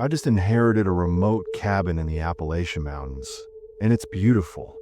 I just inherited a remote cabin in the Appalachian Mountains, and it's beautiful.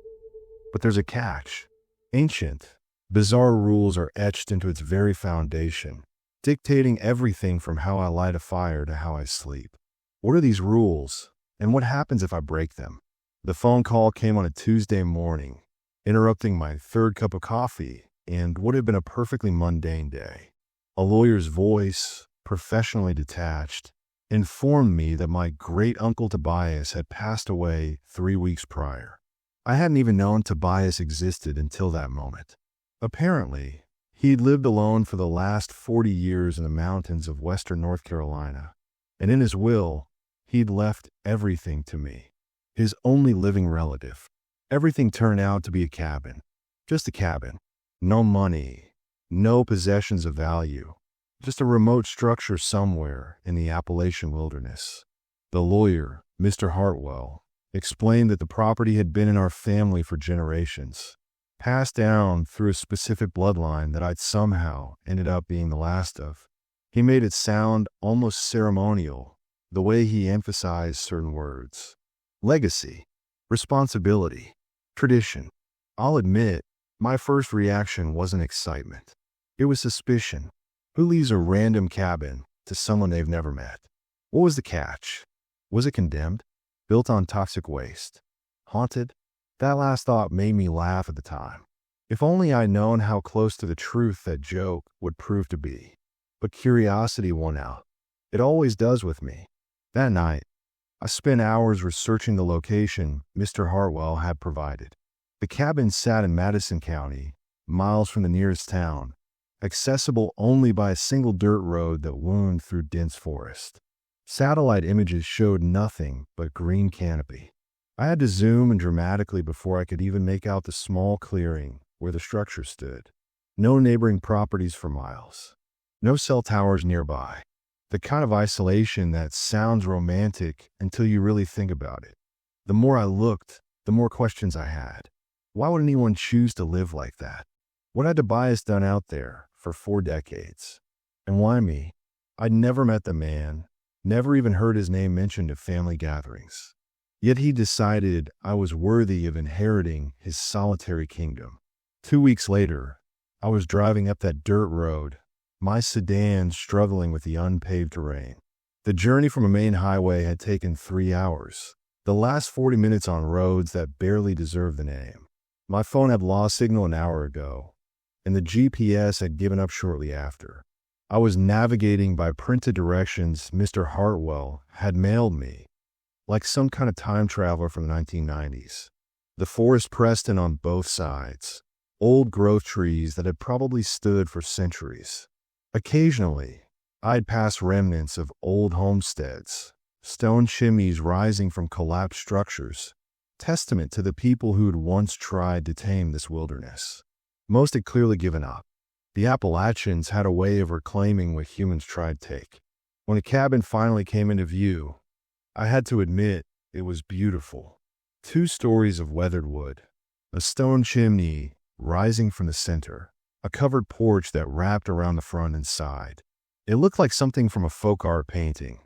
But there's a catch. Ancient, bizarre rules are etched into its very foundation, dictating everything from how I light a fire to how I sleep. What are these rules, and what happens if I break them? The phone call came on a Tuesday morning, interrupting my third cup of coffee and what had been a perfectly mundane day. A lawyer's voice, professionally detached, informed me that my great-uncle Tobias had passed away 3 weeks prior. I hadn't even known Tobias existed until that moment. Apparently, he'd lived alone for the last 40 years in the mountains of western North Carolina, and in his will, he'd left everything to me, his only living relative. Everything turned out to be a cabin. Just a cabin. No money, no possessions of value. Just a remote structure somewhere in the Appalachian wilderness. The lawyer, Mr. Hartwell, explained that the property had been in our family for generations, passed down through a specific bloodline that I'd somehow ended up being the last of. He made it sound almost ceremonial, the way he emphasized certain words. Legacy, responsibility, tradition. I'll admit, my first reaction wasn't excitement. It was suspicion. Who leaves a random cabin to someone they've never met? What was the catch? Was it condemned? Built on toxic waste? Haunted? That last thought made me laugh at the time. If only I'd known how close to the truth that joke would prove to be. But curiosity won out. It always does with me. That night, I spent hours researching the location Mr. Hartwell had provided. The cabin sat in Madison County, miles from the nearest town, accessible only by a single dirt road that wound through dense forest. Satellite images showed nothing but green canopy. I had to zoom in dramatically before I could even make out the small clearing where the structure stood. No neighboring properties for miles. No cell towers nearby. The kind of isolation that sounds romantic until you really think about it. The more I looked, the more questions I had. Why would anyone choose to live like that? What had Tobias done out there for 4 decades? And why me? I'd never met the man, never even heard his name mentioned at family gatherings. Yet he decided I was worthy of inheriting his solitary kingdom. 2 weeks later, I was driving up that dirt road, my sedan struggling with the unpaved terrain. The journey from a main highway had taken 3 hours, the last 40 minutes on roads that barely deserve the name. My phone had lost signal an hour ago, and the GPS had given up shortly after. I was navigating by printed directions Mr. Hartwell had mailed me, like some kind of time traveler from the 1990s. The forest pressed in on both sides, old growth trees that had probably stood for centuries. Occasionally, I'd pass remnants of old homesteads, stone chimneys rising from collapsed structures, testament to the people who'd once tried to tame this wilderness. Most had clearly given up. The Appalachians had a way of reclaiming what humans tried to take. When a cabin finally came into view, I had to admit it was beautiful. 2 stories of weathered wood, a stone chimney rising from the center, a covered porch that wrapped around the front and side. It looked like something from a folk art painting,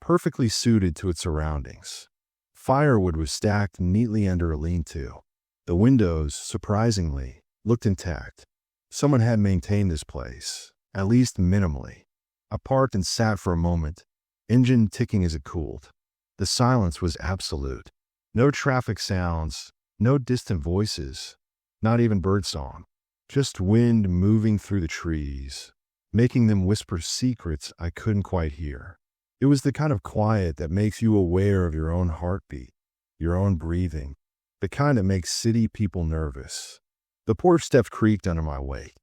perfectly suited to its surroundings. Firewood was stacked neatly under a lean-to. The windows, surprisingly, looked intact. Someone had maintained this place, at least minimally. I parked and sat for a moment, engine ticking as it cooled. The silence was absolute. No traffic sounds, no distant voices, not even birdsong. Just wind moving through the trees, making them whisper secrets I couldn't quite hear. It was the kind of quiet that makes you aware of your own heartbeat, your own breathing, the kind that makes city people nervous. The porch steps creaked under my weight.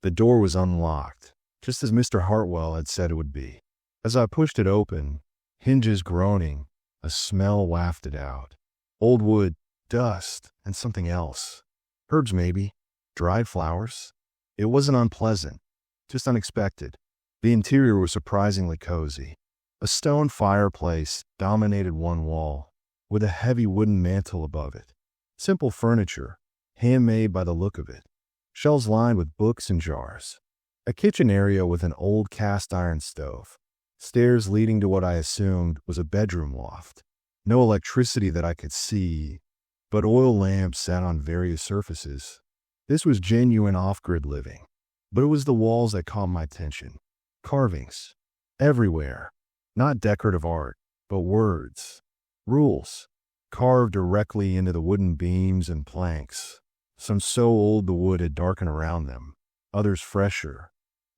The door was unlocked, just as Mr. Hartwell had said it would be. As I pushed it open, hinges groaning, a smell wafted out. Old wood, dust, and something else. Herbs maybe, dried flowers. It wasn't unpleasant, just unexpected. The interior was surprisingly cozy. A stone fireplace dominated one wall, with a heavy wooden mantel above it. Simple furniture, handmade by the look of it. Shelves lined with books and jars. A kitchen area with an old cast iron stove. Stairs leading to what I assumed was a bedroom loft. No electricity that I could see, but oil lamps sat on various surfaces. This was genuine off-grid living. But it was the walls that caught my attention. Carvings. Everywhere. Not decorative art, but words. Rules. Carved directly into the wooden beams and planks. Some so old the wood had darkened around them. Others fresher.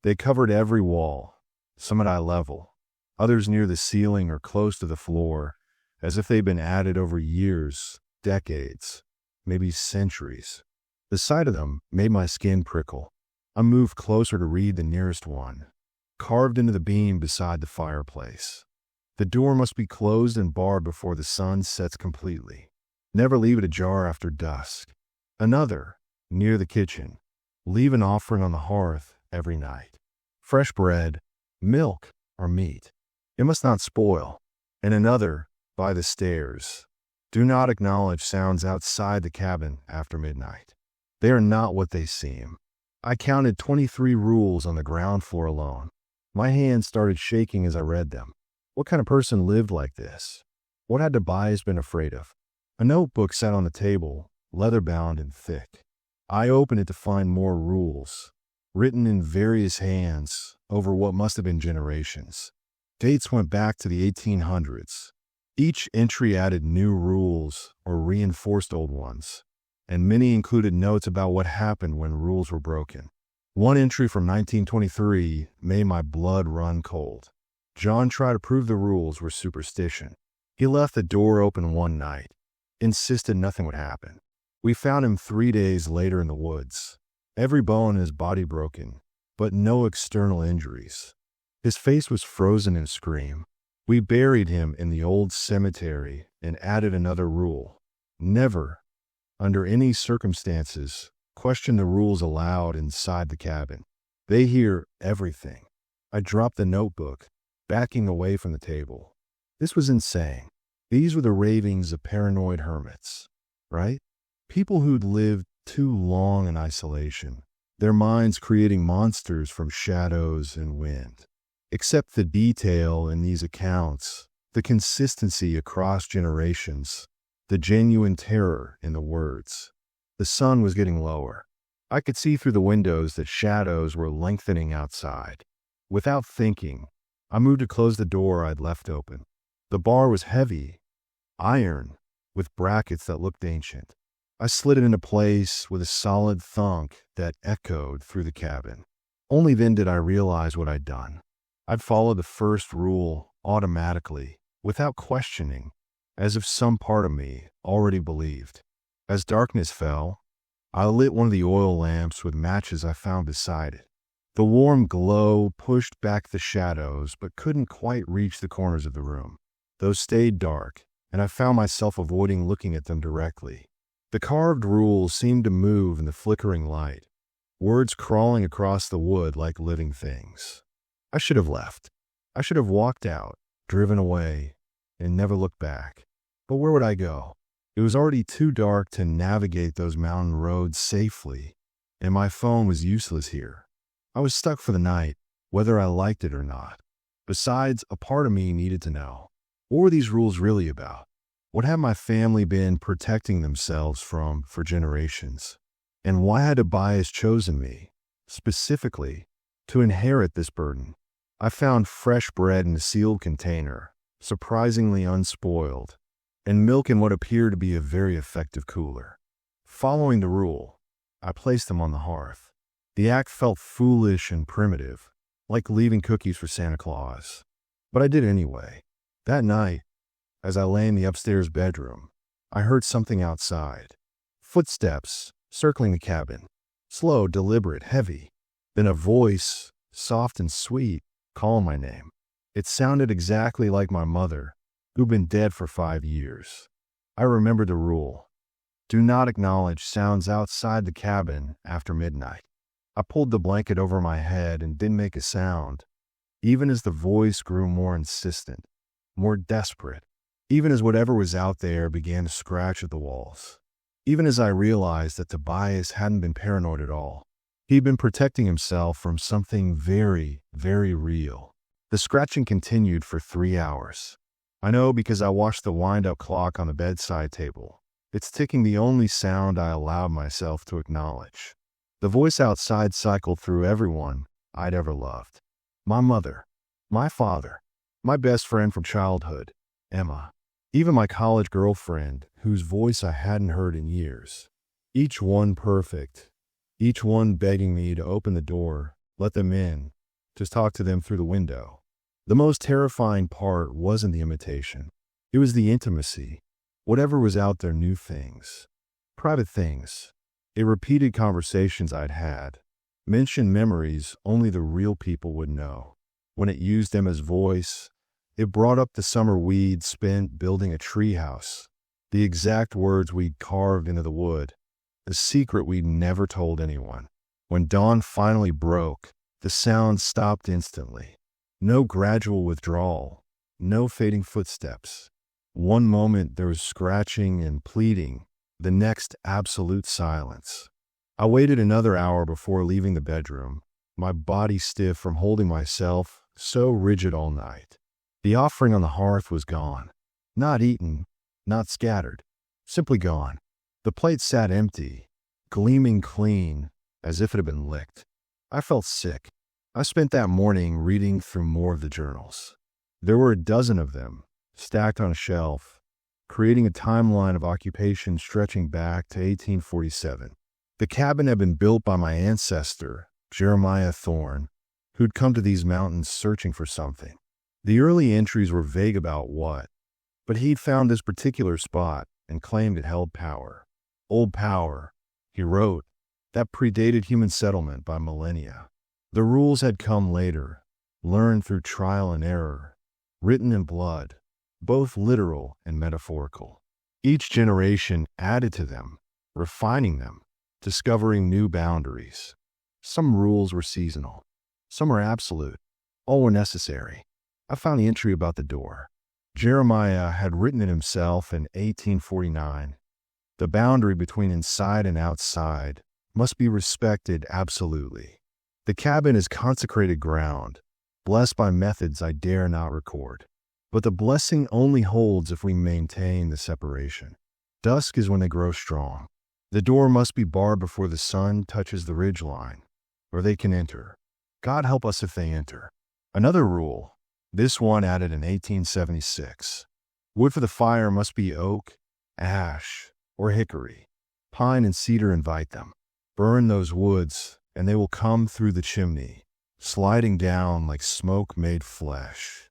They covered every wall. Some at eye level. Others near the ceiling or close to the floor, as if they'd been added over years, decades, maybe centuries. The sight of them made my skin prickle. I moved closer to read the nearest one, carved into the beam beside the fireplace. The door must be closed and barred before the sun sets completely. Never leave it ajar after dusk. Another, near the kitchen. Leave an offering on the hearth every night. Fresh bread, milk, or meat. It must not spoil. And another, by the stairs. Do not acknowledge sounds outside the cabin after midnight. They are not what they seem. I counted 23 rules on the ground floor alone. My hands started shaking as I read them. What kind of person lived like this? What had Tobias been afraid of? A notebook sat on the table, leather-bound and thick. I opened it to find more rules, written in various hands over what must have been generations. Dates went back to the 1800s. Each entry added new rules or reinforced old ones, and many included notes about what happened when rules were broken. One entry from 1923 made my blood run cold. John tried to prove the rules were superstition. He left the door open one night, insisted nothing would happen. We found him 3 days later in the woods. Every bone in his body broken, but no external injuries. His face was frozen in a scream. We buried him in the old cemetery and added another rule. Never, under any circumstances, question the rules aloud inside the cabin. They hear everything. I dropped the notebook, backing away from the table. This was insane. These were the ravings of paranoid hermits, right? People who'd lived too long in isolation, their minds creating monsters from shadows and wind. Except the detail in these accounts, the consistency across generations, the genuine terror in the words. The sun was getting lower. I could see through the windows that shadows were lengthening outside. Without thinking, I moved to close the door I'd left open. The bar was heavy, iron, with brackets that looked ancient. I slid it into place with a solid thunk that echoed through the cabin. Only then did I realize what I'd done. I'd followed the first rule automatically, without questioning, as if some part of me already believed. As darkness fell, I lit one of the oil lamps with matches I found beside it. The warm glow pushed back the shadows but couldn't quite reach the corners of the room. Those stayed dark, and I found myself avoiding looking at them directly. The carved rules seemed to move in the flickering light, words crawling across the wood like living things. I should have left. I should have walked out, driven away, and never looked back. But where would I go? It was already too dark to navigate those mountain roads safely, and my phone was useless here. I was stuck for the night, whether I liked it or not. Besides, a part of me needed to know. What were these rules really about? What had my family been protecting themselves from for generations? And why had Tobias chosen me, specifically, to inherit this burden? I found fresh bread in a sealed container, surprisingly unspoiled, and milk in what appeared to be a very effective cooler. Following the rule, I placed them on the hearth. The act felt foolish and primitive, like leaving cookies for Santa Claus. But I did anyway. That night, as I lay in the upstairs bedroom, I heard something outside. Footsteps circling the cabin. Slow, deliberate, heavy. Then a voice, soft and sweet, calling my name. It sounded exactly like my mother, who'd been dead for 5 years. I remembered the rule. Do not acknowledge sounds outside the cabin after midnight. I pulled the blanket over my head and didn't make a sound, even as the voice grew more insistent, more desperate, even as whatever was out there began to scratch at the walls. Even as I realized that Tobias hadn't been paranoid at all. He'd been protecting himself from something very, very real. The scratching continued for 3 hours. I know because I watched the wind-up clock on the bedside table. It's ticking, the only sound I allowed myself to acknowledge. The voice outside cycled through everyone I'd ever loved. My mother, my father, my best friend from childhood, Emma, even my college girlfriend, whose voice I hadn't heard in years. Each one perfect, each one begging me to open the door, let them in, just talk to them through the window. The most terrifying part wasn't the imitation. It was the intimacy. Whatever was out there knew things. Private things. It repeated conversations I'd had. Mentioned memories only the real people would know. When it used Emma's voice, it brought up the summer we'd spent building a treehouse. The exact words we'd carved into the wood. The secret we'd never told anyone. When dawn finally broke, the sound stopped instantly. No gradual withdrawal, no fading footsteps. One moment there was scratching and pleading, the next absolute silence. I waited another hour before leaving the bedroom, my body stiff from holding myself so rigid all night. The offering on the hearth was gone. Not eaten, not scattered, simply gone. The plate sat empty, gleaming clean, as if it had been licked. I felt sick. I spent that morning reading through more of the journals. There were a dozen of them, stacked on a shelf, creating a timeline of occupation stretching back to 1847. The cabin had been built by my ancestor, Jeremiah Thorne, who'd come to these mountains searching for something. The early entries were vague about what, but he'd found this particular spot and claimed it held power. Old power, he wrote, that predated human settlement by millennia. The rules had come later, learned through trial and error, written in blood, both literal and metaphorical. Each generation added to them, refining them, discovering new boundaries. Some rules were seasonal, some were absolute, all were necessary. I found the entry about the door. Jeremiah had written it himself in 1849. The boundary between inside and outside must be respected absolutely. The cabin is consecrated ground, blessed by methods I dare not record. But the blessing only holds if we maintain the separation. Dusk is when they grow strong. The door must be barred before the sun touches the ridgeline, or they can enter. God help us if they enter. Another rule, this one added in 1876. Wood for the fire must be oak, ash, or hickory. Pine and cedar invite them. Burn those woods, and they will come through the chimney, sliding down like smoke-made flesh.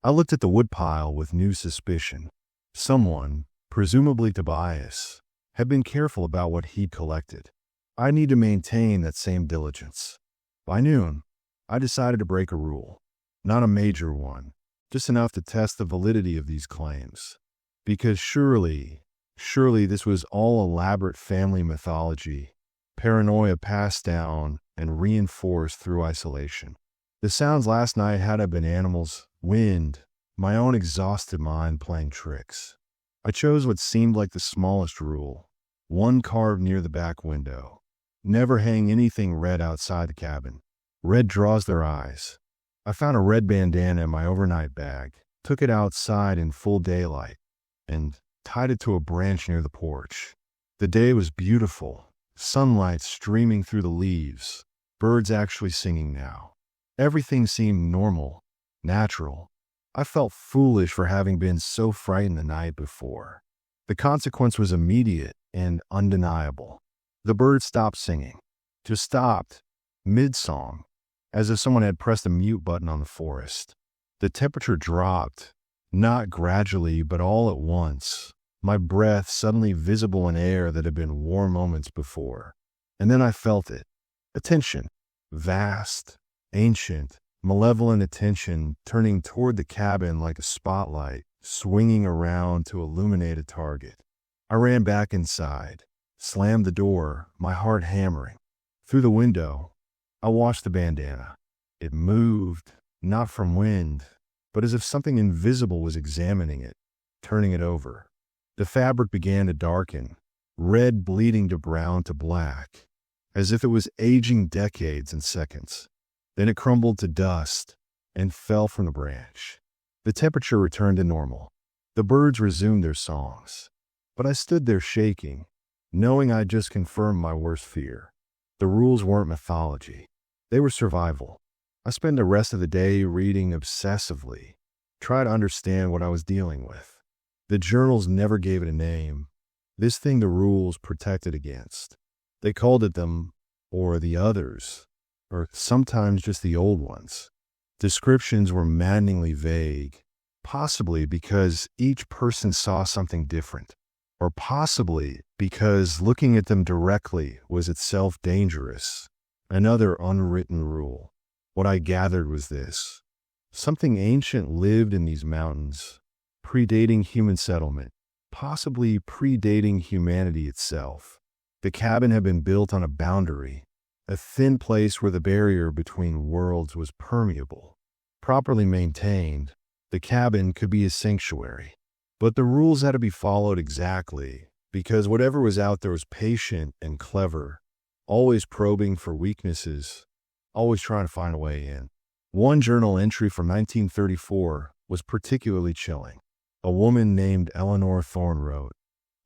I looked at the woodpile with new suspicion. Someone, presumably Tobias, had been careful about what he'd collected. I need to maintain that same diligence. By noon, I decided to break a rule. Not a major one, just enough to test the validity of these claims. Because surely this was all elaborate family mythology, paranoia passed down and reinforced through isolation. The sounds last night had I been animals, wind, my own exhausted mind playing tricks. I chose what seemed like the smallest rule, one carved near the back window. Never hang anything red outside the cabin. Red draws their eyes. I found a red bandana in my overnight bag, took it outside in full daylight, and tied it to a branch near the porch. The day was beautiful. Sunlight streaming through the leaves, birds actually singing now. Everything seemed normal, natural. I felt foolish for having been so frightened the night before. The consequence was immediate and undeniable. The birds stopped singing, just stopped, mid-song, as if someone had pressed a mute button on the forest. The temperature dropped, not gradually but all at once. My breath suddenly visible in air that had been warm moments before. And then I felt it. Attention. Vast, ancient, malevolent attention turning toward the cabin like a spotlight, swinging around to illuminate a target. I ran back inside, slammed the door, my heart hammering. Through the window, I watched the bandana. It moved, not from wind, but as if something invisible was examining it, turning it over. The fabric began to darken, red bleeding to brown to black, as if it was aging decades in seconds. Then it crumbled to dust, and fell from the branch. The temperature returned to normal. The birds resumed their songs. But I stood there shaking, knowing I'd just confirmed my worst fear. The rules weren't mythology. They were survival. I spent the rest of the day reading obsessively, trying to understand what I was dealing with. The journals never gave it a name. This thing the rules protected against. They called it them, or the others, or sometimes just the old ones. Descriptions were maddeningly vague, possibly because each person saw something different, or possibly because looking at them directly was itself dangerous. Another unwritten rule. What I gathered was this. Something ancient lived in these mountains, predating human settlement, possibly predating humanity itself. The cabin had been built on a boundary, a thin place where the barrier between worlds was permeable. Properly maintained, the cabin could be a sanctuary. But the rules had to be followed exactly, because whatever was out there was patient and clever, always probing for weaknesses, always trying to find a way in. One journal entry from 1934 was particularly chilling. A woman named Eleanor Thorne wrote,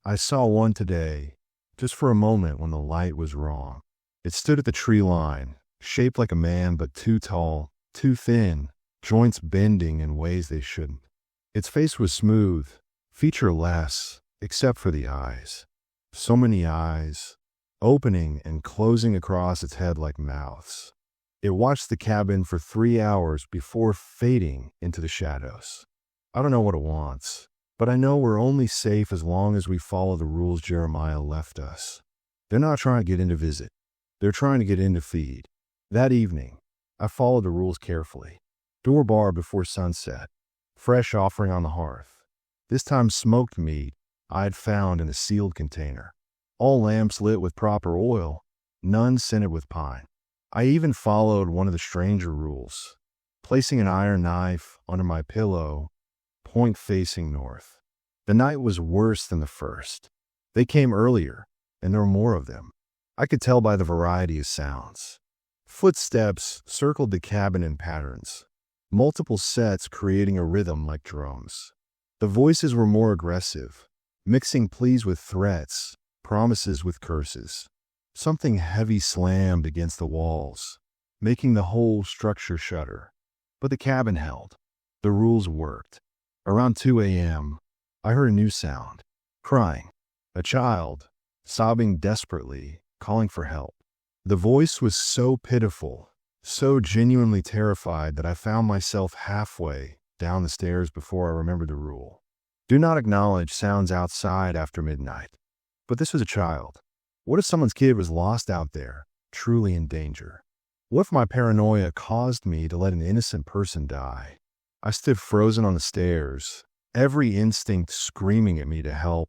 "I saw one today, just for a moment when the light was wrong. It stood at the tree line, shaped like a man but too tall, too thin, joints bending in ways they shouldn't. Its face was smooth, featureless, except for the eyes. So many eyes, opening and closing across its head like mouths. It watched the cabin for 3 hours before fading into the shadows. I don't know what it wants, but I know we're only safe as long as we follow the rules Jeremiah left us. They're not trying to get in to visit. They're trying to get in to feed." That evening, I followed the rules carefully. Door bar before sunset, fresh offering on the hearth. This time smoked meat I had found in a sealed container. All lamps lit with proper oil, none scented with pine. I even followed one of the stranger rules, placing an iron knife under my pillow, point facing north. The night was worse than the first. They came earlier, and there were more of them. I could tell by the variety of sounds. Footsteps circled the cabin in patterns, multiple sets creating a rhythm like drums. The voices were more aggressive, mixing pleas with threats, promises with curses. Something heavy slammed against the walls, making the whole structure shudder. But the cabin held. The rules worked. Around 2 a.m., I heard a new sound. Crying. A child, sobbing desperately, calling for help. The voice was so pitiful, so genuinely terrified that I found myself halfway down the stairs before I remembered the rule. Do not acknowledge sounds outside after midnight. But this was a child. What if someone's kid was lost out there, truly in danger? What if my paranoia caused me to let an innocent person die? I stood frozen on the stairs, every instinct screaming at me to help,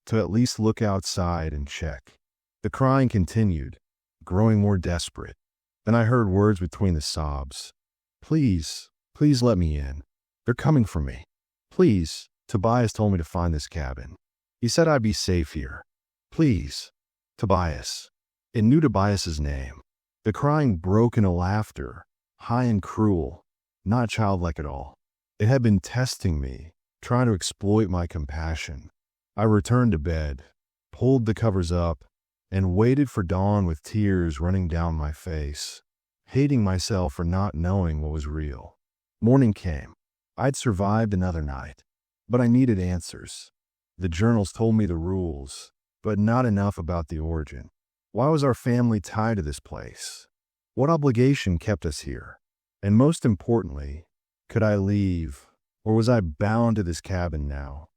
to at least look outside and check. The crying continued, growing more desperate. Then I heard words between the sobs. "Please, please let me in. They're coming for me. Please, Tobias told me to find this cabin. He said I'd be safe here. Please, Tobias." It knew Tobias's name. The crying broke into laughter, high and cruel, not childlike at all. It had been testing me, trying to exploit my compassion. I returned to bed, pulled the covers up, and waited for dawn with tears running down my face, hating myself for not knowing what was real. Morning came. I'd survived another night, but I needed answers. The journals told me the rules, but not enough about the origin. Why was our family tied to this place? What obligation kept us here? And most importantly, could I leave, or was I bound to this cabin now,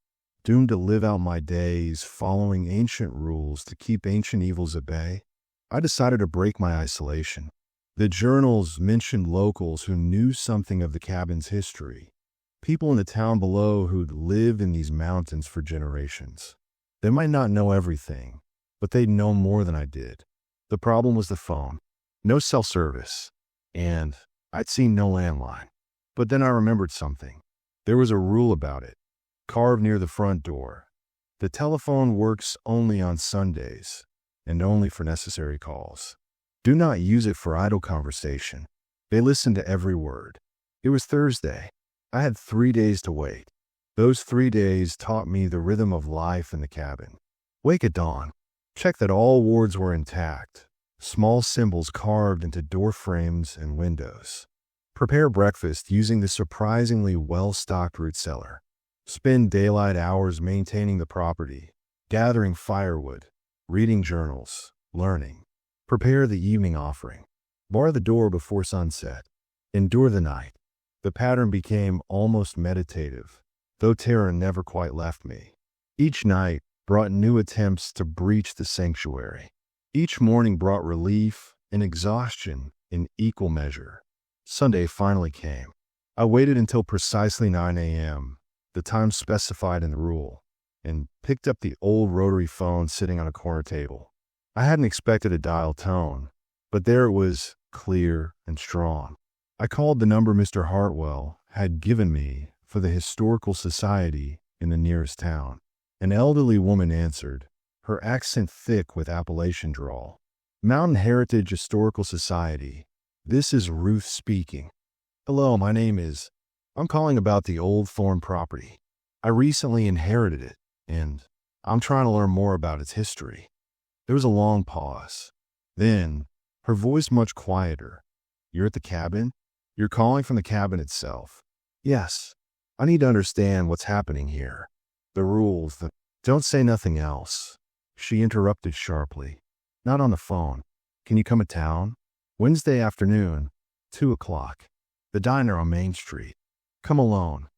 doomed to live out my days following ancient rules to keep ancient evils at bay? I decided to break my isolation. The journals mentioned locals who knew something of the cabin's history, people in the town below who'd lived in these mountains for generations. They might not know everything, but they'd know more than I did. The problem was the phone. No cell service, and I'd seen no landline. But then I remembered something. There was a rule about it, carved near the front door. The telephone works only on Sundays, and only for necessary calls. Do not use it for idle conversation. They listen to every word. It was Thursday. I had 3 days to wait. Those 3 days taught me the rhythm of life in the cabin. Wake at dawn. Check that all wards were intact. Small symbols carved into door frames and windows. Prepare breakfast using the surprisingly well-stocked root cellar. Spend daylight hours maintaining the property, gathering firewood, reading journals, learning. Prepare the evening offering. Bar the door before sunset. Endure the night. The pattern became almost meditative, though terror never quite left me. Each night brought new attempts to breach the sanctuary. Each morning brought relief and exhaustion in equal measure. Sunday finally came. I waited until precisely 9 a.m., the time specified in the rule, and picked up the old rotary phone sitting on a corner table. I hadn't expected a dial tone, but there it was, clear and strong. I called the number Mr. Hartwell had given me for the Historical Society in the nearest town. An elderly woman answered, her accent thick with Appalachian drawl. Mountain Heritage Historical Society. This is Ruth speaking. Hello, my name is. I'm calling about the old Thorn property. I recently inherited it, and I'm trying to learn more about its history. There was a long pause. Then, her voice much quieter. You're at the cabin? You're calling from the cabin itself. Yes. I need to understand what's happening here. The rules, Don't say nothing else. She interrupted sharply. Not on the phone. Can you come to town? Wednesday afternoon, 2 o'clock. The diner on Main Street. Come alone.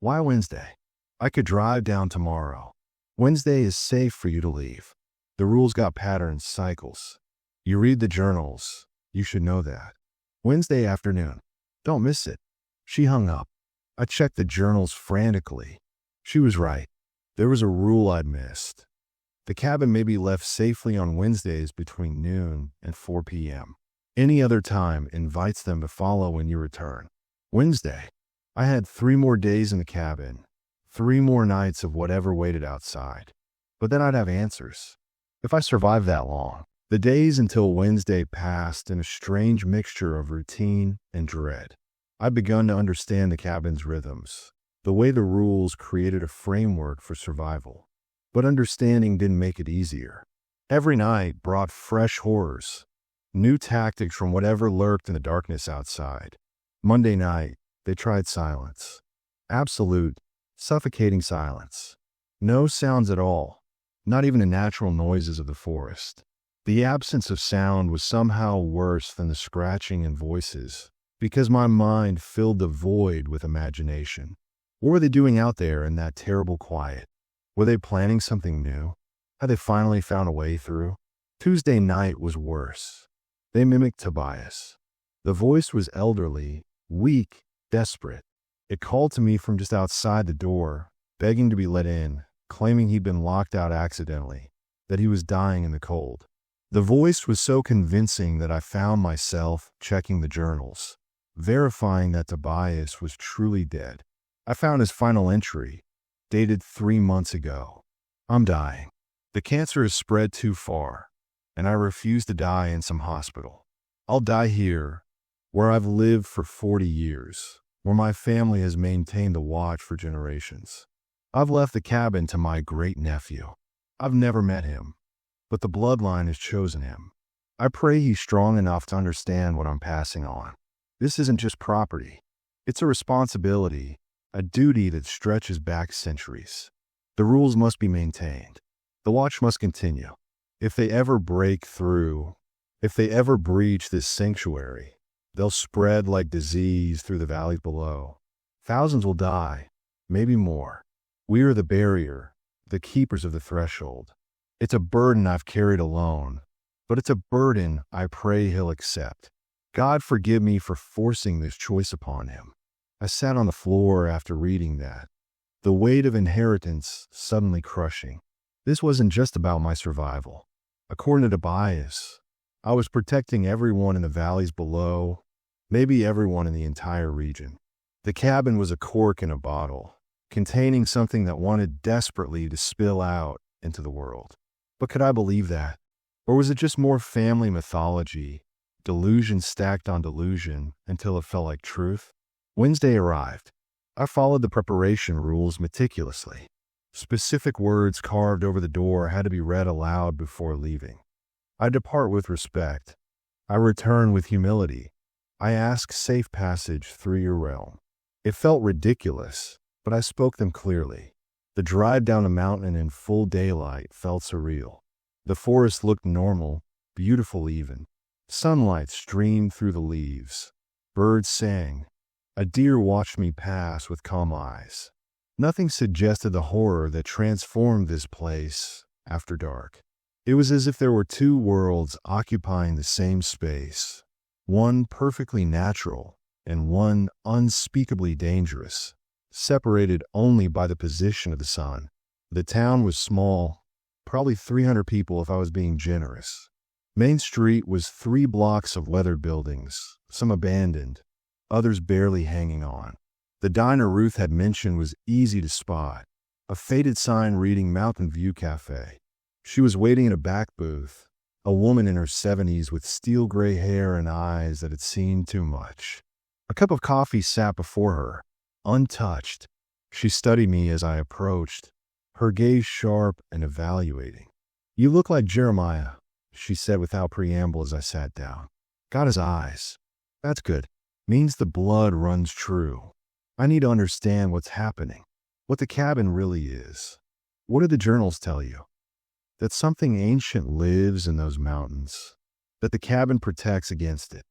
Why Wednesday? I could drive down tomorrow. Wednesday is safe for you to leave. The rules got patterns, cycles. You read the journals. You should know that. Wednesday afternoon. Don't miss it. She hung up. I checked the journals frantically. She was right. There was a rule I'd missed. The cabin may be left safely on Wednesdays between noon and 4 p.m. Any other time invites them to follow when you return. Wednesday. I had 3 more days in the cabin, 3 more nights of whatever waited outside. But then I'd have answers. If I survived that long. The days until Wednesday passed in a strange mixture of routine and dread. I'd begun to understand the cabin's rhythms, the way the rules created a framework for survival. But understanding didn't make it easier. Every night brought fresh horrors, new tactics from whatever lurked in the darkness outside. Monday night, they tried silence. Absolute, suffocating silence. No sounds at all, not even the natural noises of the forest. The absence of sound was somehow worse than the scratching and voices, because my mind filled the void with imagination. What were they doing out there in that terrible quiet? Were they planning something new? Had they finally found a way through? Tuesday night was worse. They mimicked Tobias. The voice was elderly, weak, desperate. It called to me from just outside the door, begging to be let in, claiming he'd been locked out accidentally, that he was dying in the cold. The voice was so convincing that I found myself checking the journals, verifying that Tobias was truly dead. I found his final entry, dated 3 months ago. I'm dying. The cancer has spread too far, and I refuse to die in some hospital. I'll die here, where I've lived for 40 years, where my family has maintained the watch for generations. I've left the cabin to my great-nephew. I've never met him, but the bloodline has chosen him. I pray he's strong enough to understand what I'm passing on. This isn't just property. It's a responsibility, a duty that stretches back centuries. The rules must be maintained. The watch must continue. If they ever break through, if they ever breach this sanctuary, they'll spread like disease through the valleys below. Thousands will die, maybe more. We are the barrier, the keepers of the threshold. It's a burden I've carried alone, but it's a burden I pray he'll accept. God forgive me for forcing this choice upon him. I sat on the floor after reading that, the weight of inheritance suddenly crushing. This wasn't just about my survival. According to Tobias, I was protecting everyone in the valleys below, maybe everyone in the entire region. The cabin was a cork in a bottle, containing something that wanted desperately to spill out into the world. But could I believe that? Or was it just more family mythology, delusion stacked on delusion until it felt like truth? Wednesday arrived. I followed the preparation rules meticulously. Specific words carved over the door had to be read aloud before leaving. I depart with respect. I return with humility. I ask safe passage through your realm. It felt ridiculous, but I spoke them clearly. The drive down the mountain in full daylight felt surreal. The forest looked normal, beautiful even. Sunlight streamed through the leaves. Birds sang. A deer watched me pass with calm eyes. Nothing suggested the horror that transformed this place after dark. It was as if there were two worlds occupying the same space, one perfectly natural and one unspeakably dangerous, separated only by the position of the sun. The town was small, probably 300 people if I was being generous. Main Street was 3 blocks of weathered buildings, some abandoned, others barely hanging on. The diner Ruth had mentioned was easy to spot, a faded sign reading Mountain View Cafe. She was waiting in a back booth, a woman in her 70s with steel gray hair and eyes that had seen too much. A cup of coffee sat before her, untouched. She studied me as I approached, her gaze sharp and evaluating. "You look like Jeremiah," she said without preamble as I sat down. "Got his eyes. That's good. Means the blood runs true. I need to understand what's happening, what the cabin really is. What did the journals tell you? That something ancient lives in those mountains, that the cabin protects against it.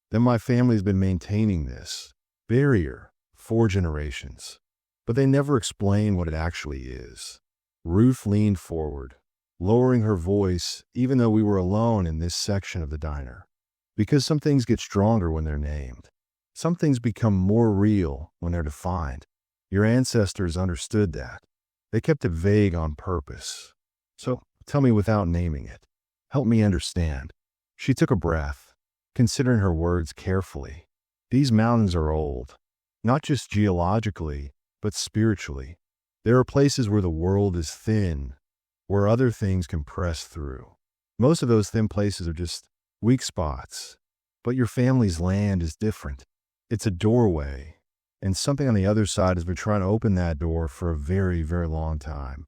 Then my family's been maintaining this barrier 4 generations, but they never explain what it actually is." Ruth leaned forward, lowering her voice even though we were alone in this section of the diner. "Because some things get stronger when they're named. Some things become more real when they're defined. Your ancestors understood that. They kept it vague on purpose. So tell me without naming it. Help me understand." She took a breath, considering her words carefully. "These mountains are old, not just geologically, but spiritually. There are places where the world is thin, where other things can press through. Most of those thin places are just weak spots. But your family's land is different. It's a doorway, and something on the other side has been trying to open that door for a very, very long time.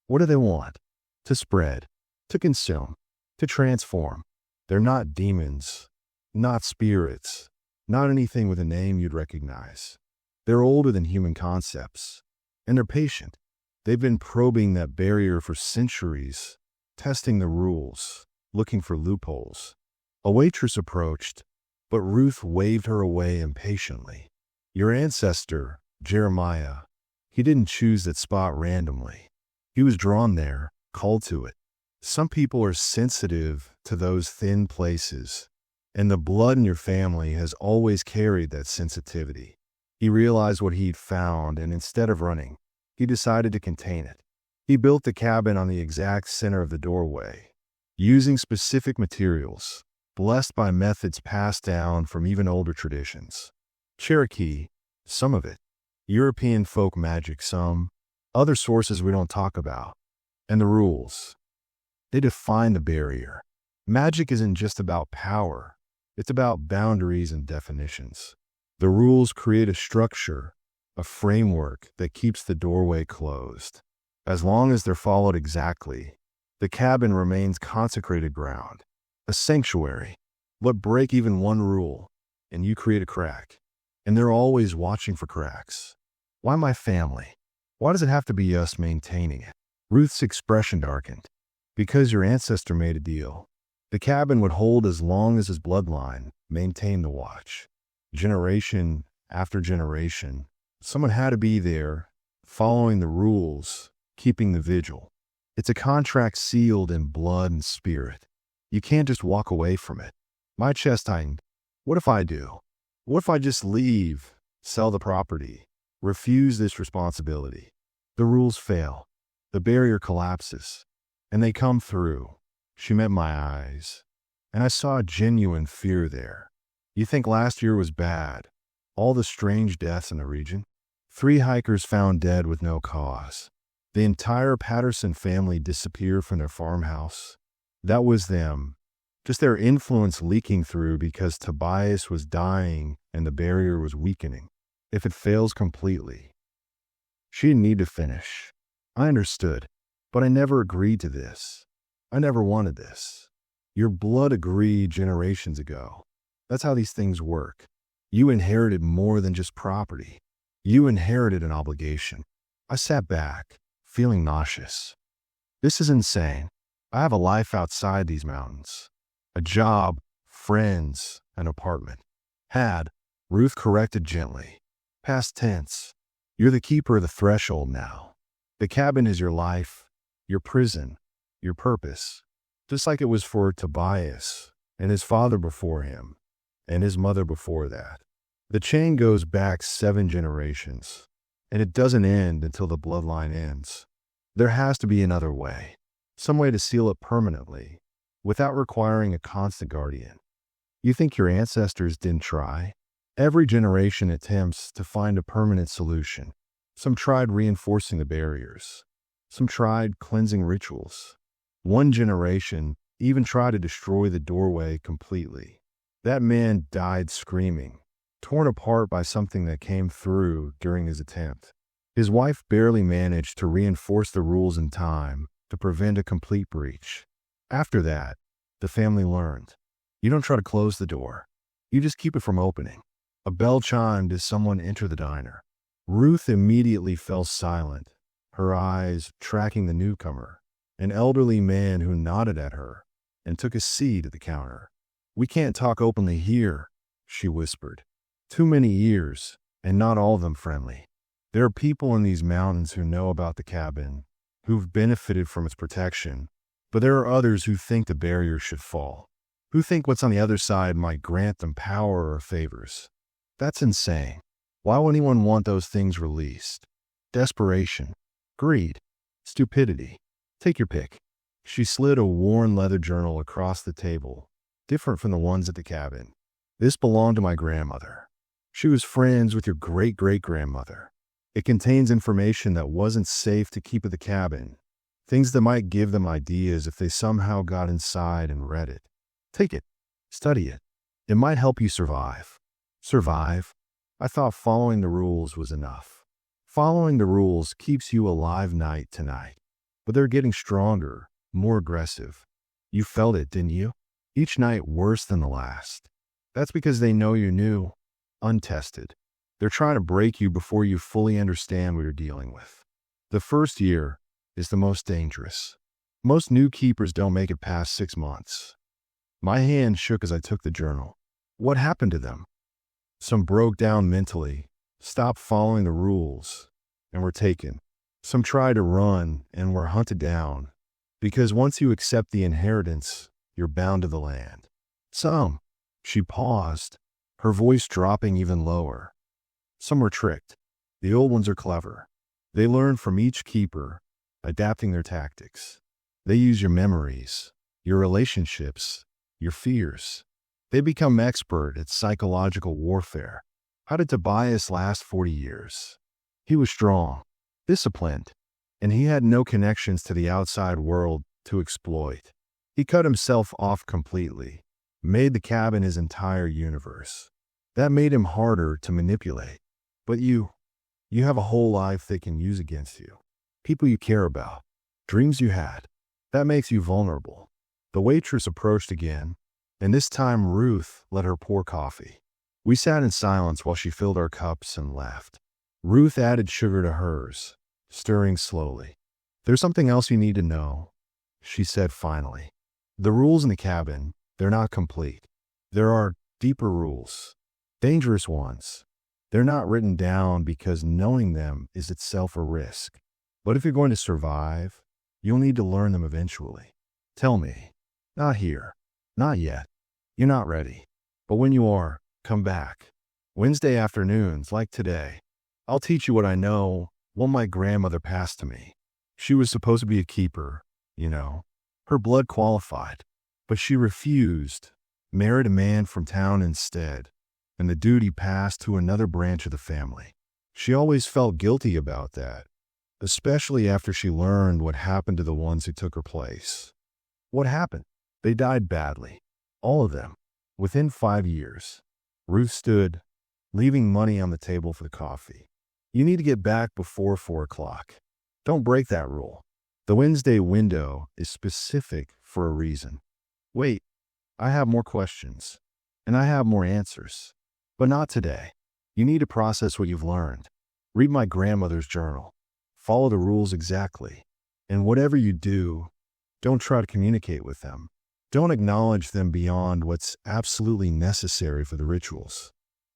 What do they want? To spread, to consume, to transform. They're not demons, not spirits, not anything with a name you'd recognize. They're older than human concepts, and they're patient. They've been probing that barrier for centuries, testing the rules, looking for loopholes." A waitress approached, but Ruth waved her away impatiently. "Your ancestor, Jeremiah, he didn't choose that spot randomly. He was drawn there, called to it. Some people are sensitive to those thin places, and the blood in your family has always carried that sensitivity." He realized what he'd found, and instead of running, he decided to contain it. He built the cabin on the exact center of the doorway, using specific materials, blessed by methods passed down from even older traditions. Cherokee, some of it. European folk magic, some. Other sources we don't talk about. And the rules. They define the barrier. Magic isn't just about power. It's about boundaries and definitions. The rules create a structure, a framework that keeps the doorway closed. As long as they're followed exactly, the cabin remains consecrated ground, a sanctuary. But break even one rule, and you create a crack. And they're always watching for cracks. Why my family? Why does it have to be us maintaining it? Ruth's expression darkened. Because your ancestor made a deal. The cabin would hold as long as his bloodline maintained the watch. Generation after generation, someone had to be there, following the rules, keeping the vigil. It's a contract sealed in blood and spirit. You can't just walk away from it. My chest tightened. What if I do? What if I just leave, sell the property, refuse this responsibility? The rules fail. The barrier collapses. And they come through. She met my eyes, and I saw a genuine fear there. You think last year was bad? All the strange deaths in the region? 3 hikers found dead with no cause. The entire Patterson family disappeared from their farmhouse. That was them. Just their influence leaking through because Tobias was dying and the barrier was weakening. if it fails completely. She didn't need to finish. I understood, but I never agreed to this. I never wanted this. Your blood agreed generations ago. That's how these things work. You inherited more than just property. You inherited an obligation. I sat back, feeling nauseous. This is insane. I have a life outside these mountains. A job, friends, an apartment. Had, Ruth corrected gently. Past tense. You're the keeper of the threshold now. The cabin is your life, your prison, your purpose. Just like it was for Tobias, and his father before him, and his mother before that. The chain goes back 7 generations, and it doesn't end until the bloodline ends. There has to be another way, some way to seal it permanently, without requiring a constant guardian. You think your ancestors didn't try? Every generation attempts to find a permanent solution. Some tried reinforcing the barriers. Some tried cleansing rituals. One generation even tried to destroy the doorway completely. That man died screaming, torn apart by something that came through during his attempt. His wife barely managed to reinforce the rules in time to prevent a complete breach. After that, the family learned. You don't try to close the door. You just keep it from opening. A bell chimed as someone entered the diner. Ruth immediately fell silent, her eyes tracking the newcomer, an elderly man who nodded at her and took a seat at the counter. "We can't talk openly here," she whispered. "Too many years, and not all of them friendly. There are people in these mountains who know about the cabin, who've benefited from its protection, but there are others who think the barrier should fall, who think what's on the other side might grant them power or favors. That's insane. Why would anyone want those things released? Desperation, greed, stupidity. Take your pick." She slid a worn leather journal across the table, different from the ones at the cabin. "This belonged to my grandmother. She was friends with your great-great-grandmother. It contains information that wasn't safe to keep at the cabin, things that might give them ideas if they somehow got inside and read it. Take it. Study it. It might help you survive." Survive? I thought following the rules was enough. Following the rules keeps you alive night to night. But they're getting stronger, more aggressive. You felt it, didn't you? Each night worse than the last. That's because they know you're new, untested. They're trying to break you before you fully understand what you're dealing with. The first year is the most dangerous. Most new keepers don't make it past 6 months. My hand shook as I took the journal. What happened to them? Some broke down mentally, stopped following the rules, and were taken. Some tried to run and were hunted down, because once you accept the inheritance, you're bound to the land. Some, she paused, her voice dropping even lower. Some were tricked. The old ones are clever. They learn from each keeper, adapting their tactics. They use your memories, your relationships, your fears. They become expert at psychological warfare. How did Tobias last 40 years? He was strong, disciplined, and he had no connections to the outside world to exploit. He cut himself off completely, made the cabin his entire universe. That made him harder to manipulate. But you have a whole life they can use against you. People you care about, dreams you had. That makes you vulnerable. The waitress approached again, and this time Ruth let her pour coffee. We sat in silence while she filled our cups and left. Ruth added sugar to hers, stirring slowly. "There's something else you need to know," she said finally. "The rules in the cabin, they're not complete. There are deeper rules, dangerous ones. They're not written down because knowing them is itself a risk. But if you're going to survive, you'll need to learn them eventually. Tell me." "Not here. Not yet. You're not ready. But when you are, come back. Wednesday afternoons, like today. I'll teach you what I know, what my grandmother passed to me. She was supposed to be a keeper, you know. Her blood qualified. But she refused, married a man from town instead, and the duty passed to another branch of the family. She always felt guilty about that, especially after she learned what happened to the ones who took her place. What happened? They died badly. All of them. Within 5 years. Ruth stood, leaving money on the table for the coffee. You need to get back before 4 o'clock. Don't break that rule. The Wednesday window is specific for a reason. Wait, I have more questions, and I have more answers. But not today. You need to process what you've learned. Read my grandmother's journal. Follow the rules exactly. And whatever you do, don't try to communicate with them. Don't acknowledge them beyond what's absolutely necessary for the rituals.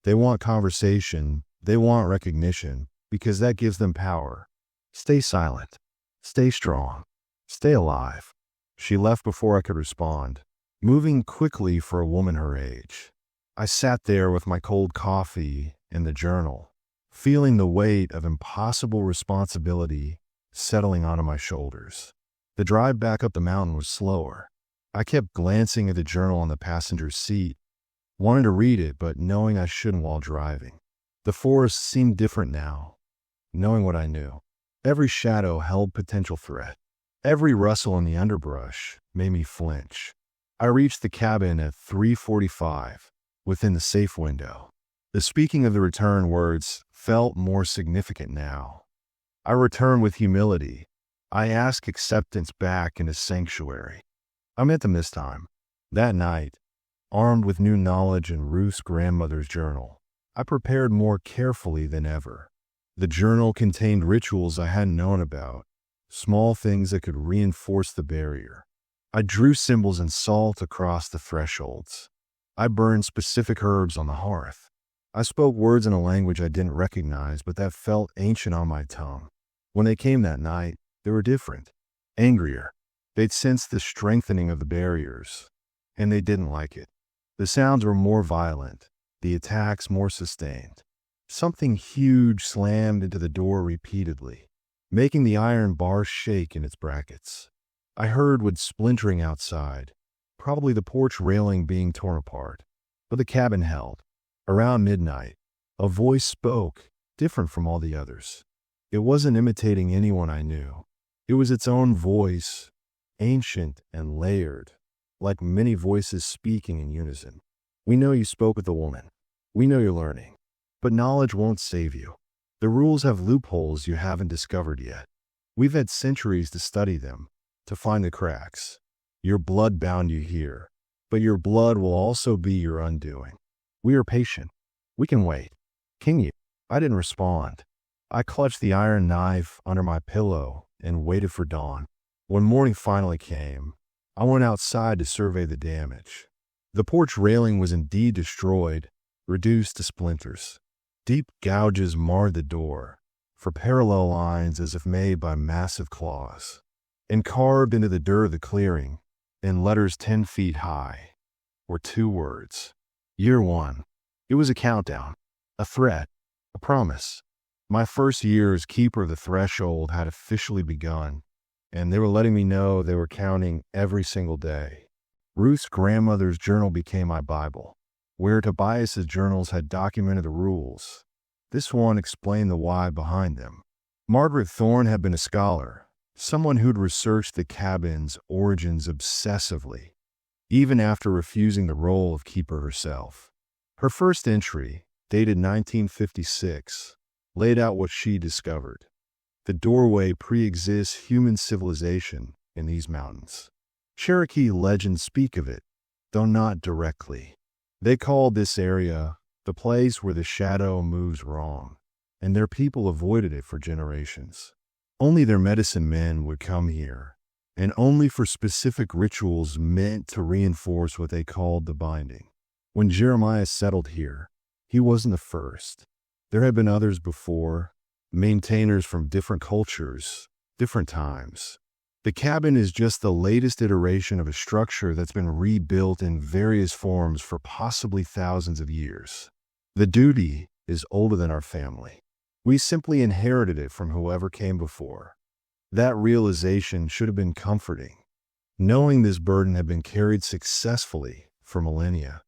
They want conversation, they want recognition, because that gives them power. Stay silent. Stay strong. Stay alive. She left before I could respond, moving quickly for a woman her age. I sat there with my cold coffee and the journal, feeling the weight of impossible responsibility settling onto my shoulders. The drive back up the mountain was slower. I kept glancing at the journal on the passenger seat, wanting to read it, but knowing I shouldn't while driving. The forest seemed different now, knowing what I knew. Every shadow held potential threat. Every rustle in the underbrush made me flinch. I reached the cabin at 3:45, within the safe window. The speaking of the return words felt more significant now. I returned with humility. I asked acceptance back into sanctuary. I met them this time. That night, armed with new knowledge in Ruth's grandmother's journal, I prepared more carefully than ever. The journal contained rituals I hadn't known about, small things that could reinforce the barrier. I drew symbols in salt across the thresholds. I burned specific herbs on the hearth. I spoke words in a language I didn't recognize, but that felt ancient on my tongue. When they came that night, they were different, angrier. They'd sensed the strengthening of the barriers, and they didn't like it. The sounds were more violent, the attacks more sustained. Something huge slammed into the door repeatedly, making the iron bar shake in its brackets. I heard wood splintering outside, probably the porch railing being torn apart. But the cabin held. Around midnight, a voice spoke, different from all the others. It wasn't imitating anyone I knew. It was its own voice, ancient and layered, like many voices speaking in unison. We know you spoke with the woman. We know you're learning. But knowledge won't save you. The rules have loopholes you haven't discovered yet. We've had centuries to study them, to find the cracks. Your blood bound you here, but your blood will also be your undoing. We are patient. We can wait. Can you? I didn't respond. I clutched the iron knife under my pillow and waited for dawn. When morning finally came, I went outside to survey the damage. The porch railing was indeed destroyed, reduced to splinters. Deep gouges marred the door, for parallel lines as if made by massive claws. And carved into the dirt of the clearing, in letters 10 feet high, were 2 words. Year 1. It was a countdown, a threat, a promise. My first year as keeper of the threshold had officially begun, and they were letting me know they were counting every single day. Ruth's grandmother's journal became my Bible, where Tobias's journals had documented the rules. This one explained the why behind them. Margaret Thorne had been a scholar, someone who'd researched the cabin's origins obsessively, even after refusing the role of keeper herself. Her first entry, dated 1956, laid out what she discovered. The doorway pre-exists human civilization in these mountains. Cherokee legends speak of it, though not directly. They called this area the place where the shadow moves wrong, and their people avoided it for generations. Only their medicine men would come here, and only for specific rituals meant to reinforce what they called the binding. When Jeremiah settled here, he wasn't the first. There had been others before, maintainers from different cultures, different times. The cabin is just the latest iteration of a structure that's been rebuilt in various forms for possibly thousands of years. The duty is older than our family. We simply inherited it from whoever came before. That realization should have been comforting, knowing this burden had been carried successfully for millennia,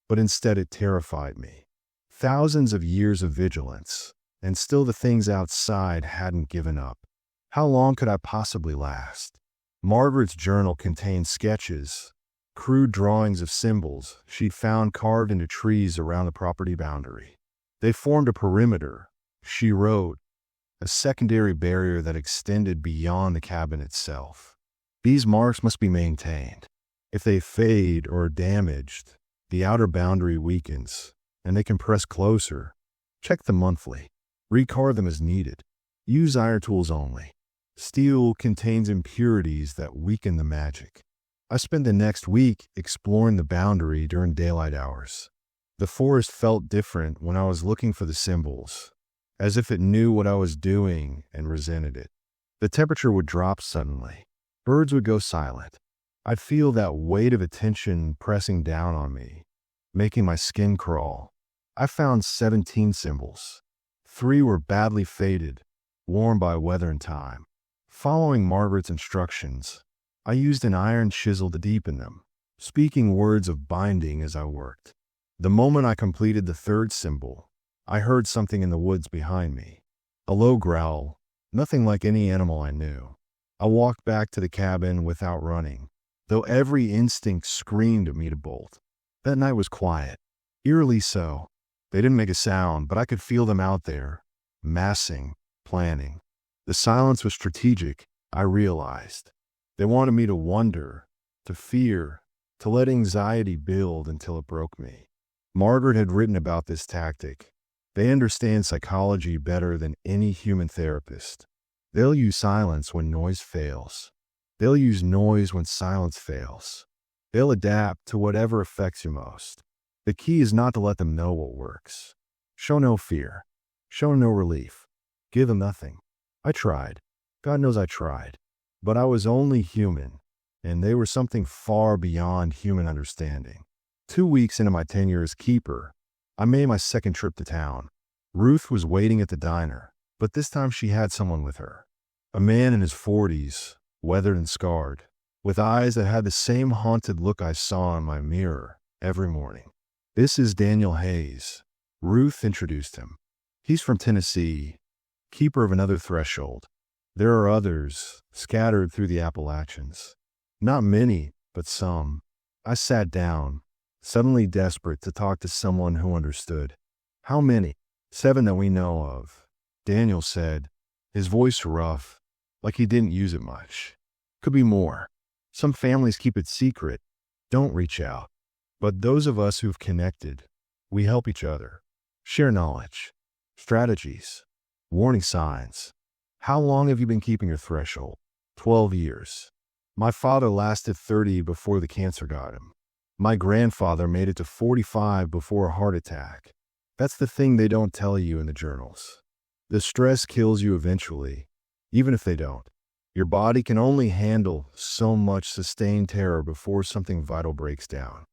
but instead it terrified me. Thousands of years of vigilance, and still the things outside hadn't given up. How long could I possibly last? Margaret's journal contained sketches, crude drawings of symbols she'd found carved into trees around the property boundary. They formed a perimeter, she wrote, a secondary barrier that extended beyond the cabin itself. These marks must be maintained. If they fade or are damaged, the outer boundary weakens, and they can press closer. Check them monthly. Recarve them as needed. Use iron tools only. Steel contains impurities that weaken the magic. I spent the next week exploring the boundary during daylight hours. The forest felt different when I was looking for the symbols, as if it knew what I was doing and resented it. The temperature would drop suddenly. Birds would go silent. I'd feel that weight of attention pressing down on me, making my skin crawl. I found 17 symbols. 3 were badly faded, worn by weather and time. Following Margaret's instructions, I used an iron chisel to deepen them, speaking words of binding as I worked. The moment I completed the 3rd symbol, I heard something in the woods behind me. A low growl, nothing like any animal I knew. I walked back to the cabin without running, though every instinct screamed at me to bolt. That night was quiet, eerily so. They didn't make a sound, but I could feel them out there, massing, planning. The silence was strategic, I realized. They wanted me to wonder, to fear, to let anxiety build until it broke me. Margaret had written about this tactic. They understand psychology better than any human therapist. They'll use silence when noise fails. They'll use noise when silence fails. They'll adapt to whatever affects you most. The key is not to let them know what works. Show no fear. Show no relief. Give them nothing. I tried. God knows I tried. But I was only human, and they were something far beyond human understanding. 2 weeks into my tenure as keeper, I made my second trip to town. Ruth was waiting at the diner, but this time she had someone with her. A man in his 40s, weathered and scarred, with eyes that had the same haunted look I saw in my mirror every morning. "This is Daniel Hayes," Ruth introduced him. "He's from Tennessee, keeper of another threshold. There are others scattered through the Appalachians. Not many, but some." I sat down, suddenly desperate to talk to someone who understood. "How many?" "7 that we know of," Daniel said, his voice rough, like he didn't use it much. "Could be more. Some families keep it secret, don't reach out. But those of us who've connected, we help each other, share knowledge, strategies, warning signs." "How long have you been keeping your threshold?" 12 years. My father lasted 30 before the cancer got him. My grandfather made it to 45 before a heart attack. That's the thing they don't tell you in the journals. The stress kills you eventually, even if they don't. Your body can only handle so much sustained terror before something vital breaks down.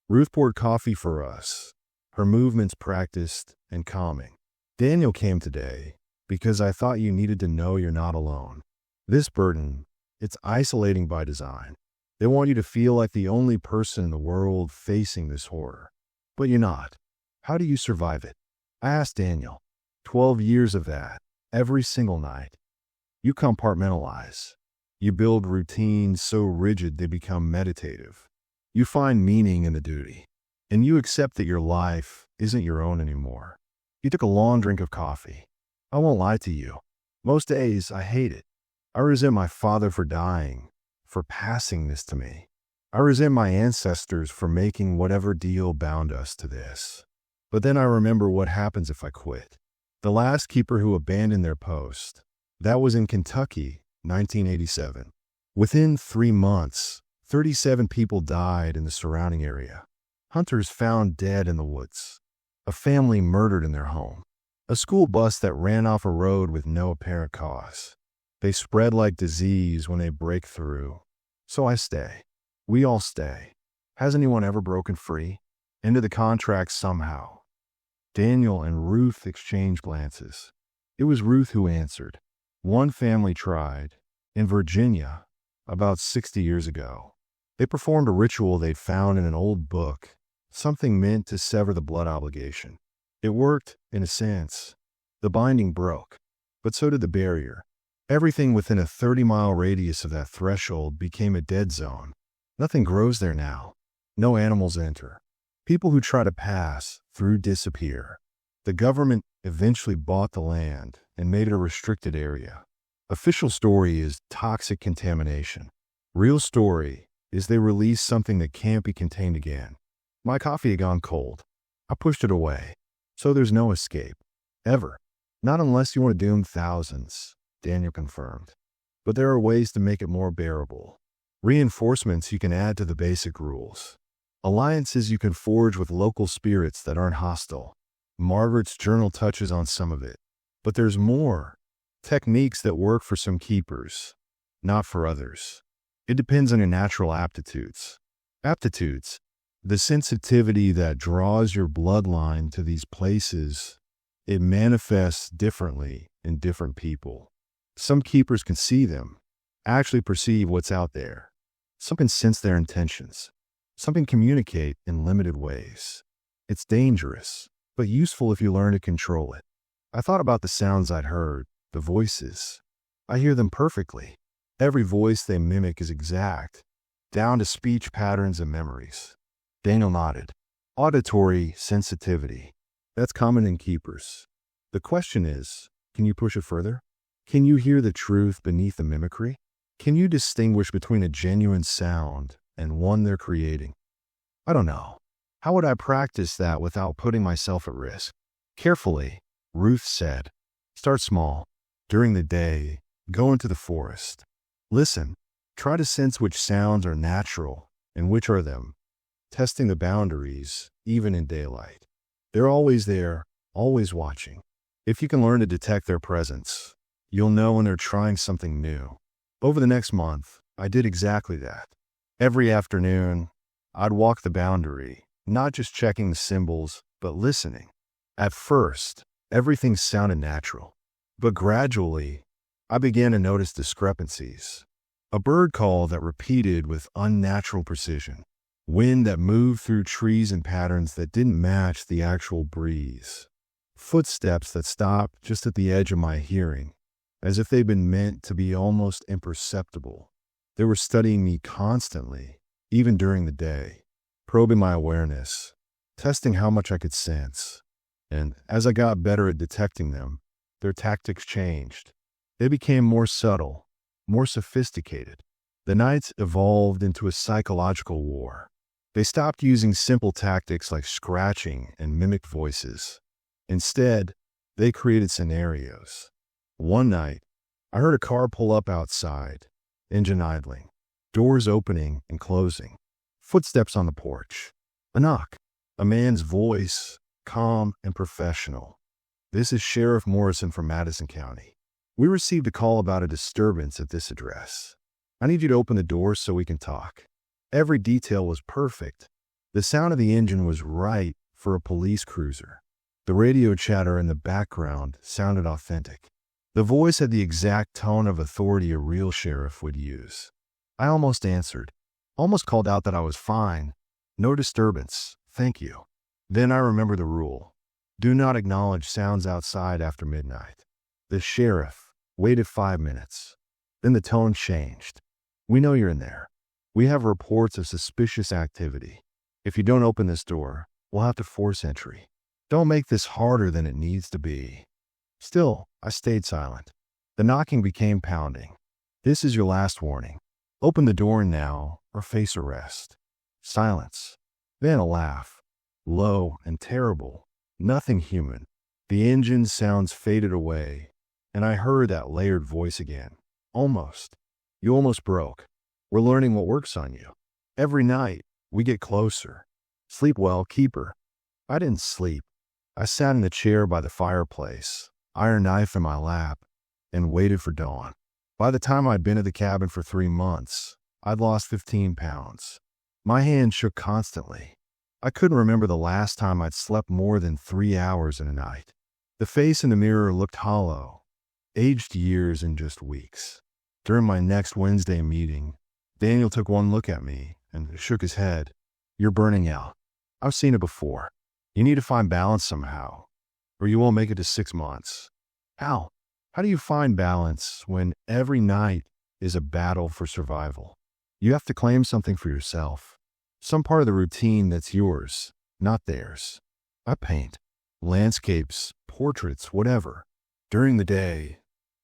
Ruth poured coffee for us, her movements practiced and calming. "Daniel came today because I thought you needed to know you're not alone. This burden, it's isolating by design. They want you to feel like the only person in the world facing this horror. But you're not. How do you survive it?" I asked Daniel. 12 years of that, every single night. You compartmentalize. You build routines so rigid they become meditative. You find meaning in the duty. And you accept that your life isn't your own anymore. You took a long drink of coffee. I won't lie to you. Most days, I hate it. I resent my father for dying, for passing this to me. I resent my ancestors for making whatever deal bound us to this. But then I remember what happens if I quit. The last keeper who abandoned their post, that was in Kentucky, 1987. Within 3 months, 37 people died in the surrounding area. Hunters found dead in the woods. A family murdered in their home. A school bus that ran off a road with no apparent cause. They spread like disease when they break through. So I stay. We all stay. Has anyone ever broken free? Into the contract somehow. Daniel and Ruth exchanged glances. It was Ruth who answered. One family tried, in Virginia, about 60 years ago. They performed a ritual they'd found in an old book, something meant to sever the blood obligation. It worked, in a sense. The binding broke, but so did the barrier. Everything within a 30-mile radius of that threshold became a dead zone. Nothing grows there now. No animals enter. People who try to pass through disappear. The government eventually bought the land and made it a restricted area. Official story is toxic contamination. Real story is they released something that can't be contained again. My coffee had gone cold. I pushed it away. So there's no escape. Ever. Not unless you want to doom thousands, Daniel confirmed. But there are ways to make it more bearable. Reinforcements you can add to the basic rules. Alliances you can forge with local spirits that aren't hostile. Margaret's journal touches on some of it. But there's more. Techniques that work for some keepers, not for others. It depends on your natural aptitudes. Aptitudes. The sensitivity that draws your bloodline to these places, it manifests differently in different people. Some keepers can see them, actually perceive what's out there. Some can sense their intentions. Some can communicate in limited ways. It's dangerous, but useful if you learn to control it. I thought about the sounds I'd heard, the voices. I hear them perfectly. Every voice they mimic is exact, down to speech patterns and memories. Daniel nodded. Auditory sensitivity. That's common in keepers. The question is, can you push it further? Can you hear the truth beneath the mimicry? Can you distinguish between a genuine sound and one they're creating? I don't know. How would I practice that without putting myself at risk? Carefully, Ruth said. Start small. During the day, go into the forest. Listen. Try to sense which sounds are natural and which are them. Testing the boundaries, even in daylight. They're always there, always watching. If you can learn to detect their presence, you'll know when they're trying something new. Over the next month, I did exactly that. Every afternoon, I'd walk the boundary, not just checking the symbols, but listening. At first, everything sounded natural. But gradually, I began to notice discrepancies. A bird call that repeated with unnatural precision. Wind that moved through trees in patterns that didn't match the actual breeze. Footsteps that stopped just at the edge of my hearing, as if they'd been meant to be almost imperceptible. They were studying me constantly, even during the day, probing my awareness, testing how much I could sense. And as I got better at detecting them, their tactics changed. They became more subtle, more sophisticated. The nights evolved into a psychological war. They stopped using simple tactics like scratching and mimicked voices. Instead, they created scenarios. One night, I heard a car pull up outside, engine idling, doors opening and closing, footsteps on the porch, a knock, a man's voice, calm and professional. This is Sheriff Morrison from Madison County. We received a call about a disturbance at this address. I need you to open the door so we can talk. Every detail was perfect. The sound of the engine was right for a police cruiser. The radio chatter in the background sounded authentic. The voice had the exact tone of authority a real sheriff would use. I almost answered, almost called out that I was fine. No disturbance, thank you. Then I remembered the rule. Do not acknowledge sounds outside after midnight. The sheriff waited 5 minutes. Then the tone changed. We know you're in there. We have reports of suspicious activity. If you don't open this door, we'll have to force entry. Don't make this harder than it needs to be. Still, I stayed silent. The knocking became pounding. This is your last warning. Open the door now or face arrest. Silence. Then a laugh. Low and terrible. Nothing human. The engine sounds faded away, and I heard that layered voice again. Almost. You almost broke. We're learning what works on you. Every night, we get closer. Sleep well, keeper. I didn't sleep. I sat in the chair by the fireplace, iron knife in my lap, and waited for dawn. By the time I'd been at the cabin for 3 months, I'd lost 15 pounds. My hand shook constantly. I couldn't remember the last time I'd slept more than 3 hours in a night. The face in the mirror looked hollow, aged years in just weeks. During my next Wednesday meeting, Daniel took one look at me and shook his head. You're burning out. I've seen it before. You need to find balance somehow, or you won't make it to 6 months. How? How do you find balance when every night is a battle for survival? You have to claim something for yourself. Some part of the routine that's yours, not theirs. I paint. landscapes, portraits, whatever. During the day,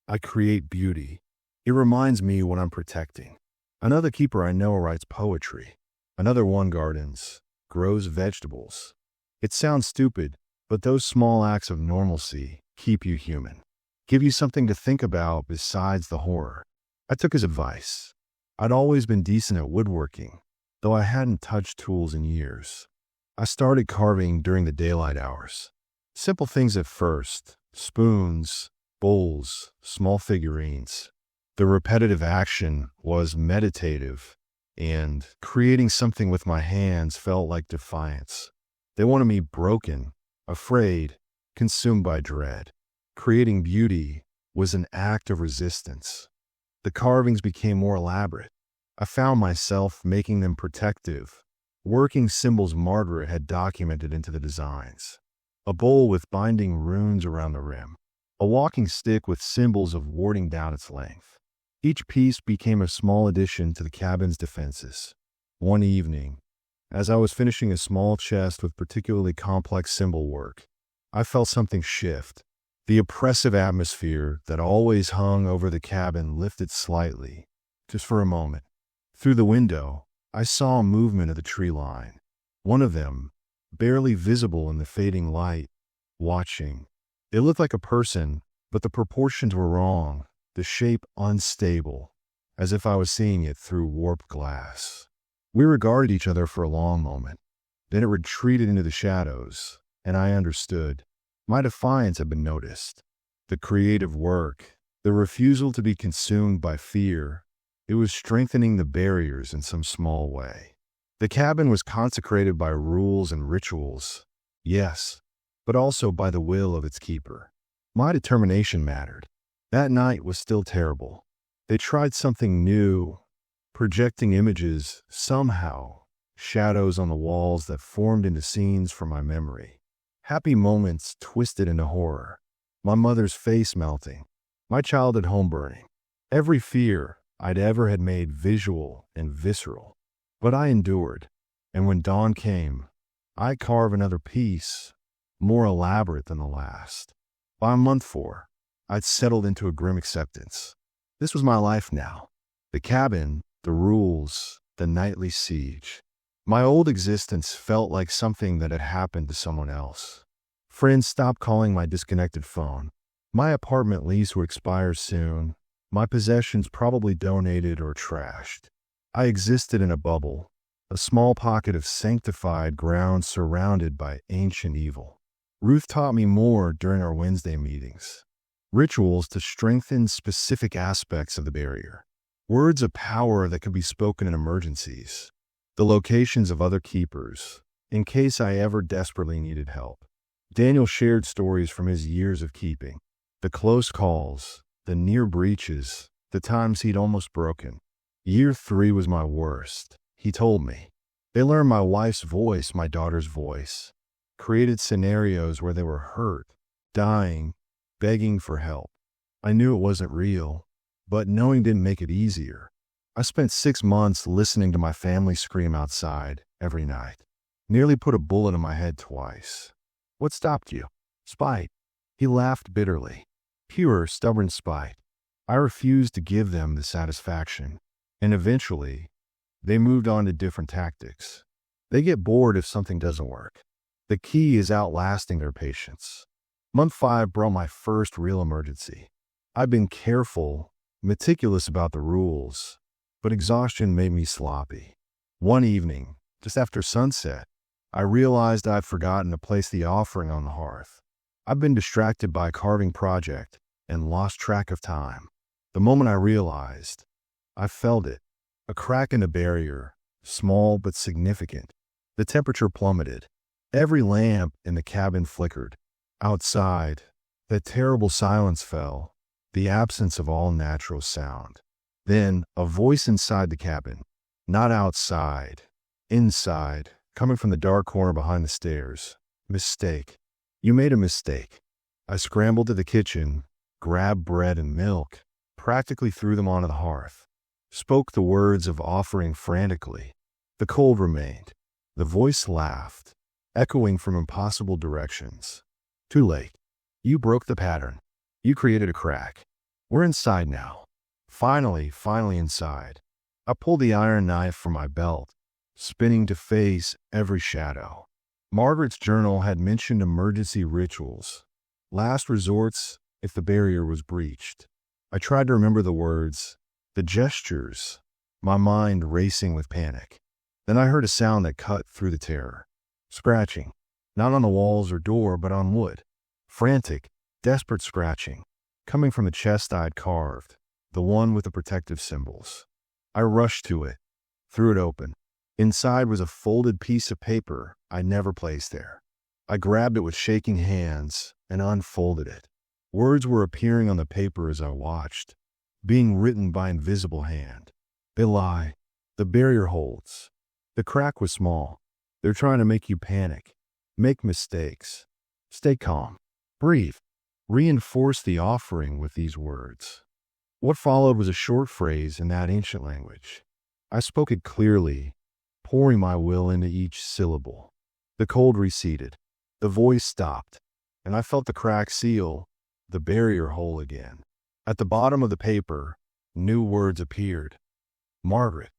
I create beauty. It reminds me what I'm protecting. Another keeper I know writes poetry. Another one gardens, grows vegetables. It sounds stupid, but those small acts of normalcy keep you human. Give you something to think about besides the horror. I took his advice. I'd always been decent at woodworking, though I hadn't touched tools in years. I started carving during the daylight hours. Simple things at first: spoons, bowls, small figurines. The repetitive action was meditative, and creating something with my hands felt like defiance. They wanted me broken, afraid, consumed by dread. Creating beauty was an act of resistance. The carvings became more elaborate. I found myself making them protective, working symbols Margaret had documented into the designs. A bowl with binding runes around the rim. A walking stick with symbols of warding down its length. Each piece became a small addition to the cabin's defenses. One evening, as I was finishing a small chest with particularly complex symbol work, I felt something shift. The oppressive atmosphere that always hung over the cabin lifted slightly, just for a moment. Through the window, I saw a movement of the tree line. One of them, barely visible in the fading light, watching. It looked like a person, but the proportions were wrong, the shape unstable, as if I was seeing it through warped glass. We regarded each other for a long moment. Then it retreated into the shadows, and I understood. My defiance had been noticed. The creative work, the refusal to be consumed by fear, it was strengthening the barriers in some small way. The cabin was consecrated by rules and rituals, yes, but also by the will of its keeper. My determination mattered. That night was still terrible. They tried something new, projecting images, somehow, shadows on the walls that formed into scenes from my memory. Happy moments twisted into horror. My mother's face melting. My childhood home burning. Every fear I'd ever had made visual and visceral. But I endured. And when dawn came, I'd carve another piece, more elaborate than the last. By month 4, I'd settled into a grim acceptance. This was my life now. The cabin, the rules, the nightly siege. My old existence felt like something that had happened to someone else. Friends stopped calling my disconnected phone. My apartment lease would expire soon. My possessions probably donated or trashed. I existed in a bubble, a small pocket of sanctified ground surrounded by ancient evil. Ruth taught me more during our Wednesday meetings. Rituals to strengthen specific aspects of the barrier. Words of power that could be spoken in emergencies. The locations of other keepers, in case I ever desperately needed help. Daniel shared stories from his years of keeping. The close calls, the near breaches, the times he'd almost broken. Year 3 was my worst, he told me. They learned my wife's voice, my daughter's voice. Created scenarios where they were hurt, dying, begging for help. I knew it wasn't real, but knowing didn't make it easier. I spent 6 months listening to my family scream outside every night. Nearly put a bullet in my head twice. What stopped you? Spite. He laughed bitterly. Pure, stubborn spite. I refused to give them the satisfaction. And eventually, they moved on to different tactics. They get bored if something doesn't work. The key is outlasting their patience. Month 5 brought my first real emergency. I've been careful, meticulous about the rules, but exhaustion made me sloppy. One evening, just after sunset, I realized I'd forgotten to place the offering on the hearth. I've been distracted by a carving project and lost track of time. The moment I realized, I felt it. A crack in the barrier, small but significant. The temperature plummeted. Every lamp in the cabin flickered. Outside, that terrible silence fell, the absence of all natural sound. Then, a voice inside the cabin, not outside, inside, coming from the dark corner behind the stairs. Mistake. You made a mistake. I scrambled to the kitchen, grabbed bread and milk, practically threw them onto the hearth. Spoke the words of offering frantically. The cold remained. The voice laughed, echoing from impossible directions. Too late. You broke the pattern. You created a crack. We're inside now. Finally inside. I pulled the iron knife from my belt, spinning to face every shadow. Margaret's journal had mentioned emergency rituals, last resorts if the barrier was breached. I tried to remember the words, the gestures, my mind racing with panic. Then I heard a sound that cut through the terror. Scratching, not on the walls or door, but on wood. Frantic, desperate scratching, coming from the chest I'd carved, the one with the protective symbols. I rushed to it, threw it open. Inside was a folded piece of paper I'd never placed there. I grabbed it with shaking hands and unfolded it. Words were appearing on the paper as I watched, being written by invisible hand. They lie. The barrier holds. The crack was small. They're trying to make you panic, make mistakes. Stay calm. Breathe. Reinforce the offering with these words. What followed was a short phrase in that ancient language. I spoke it clearly, pouring my will into each syllable. The cold receded. The voice stopped, and I felt the crack seal, the barrier whole again. At the bottom of the paper, new words appeared. Margaret,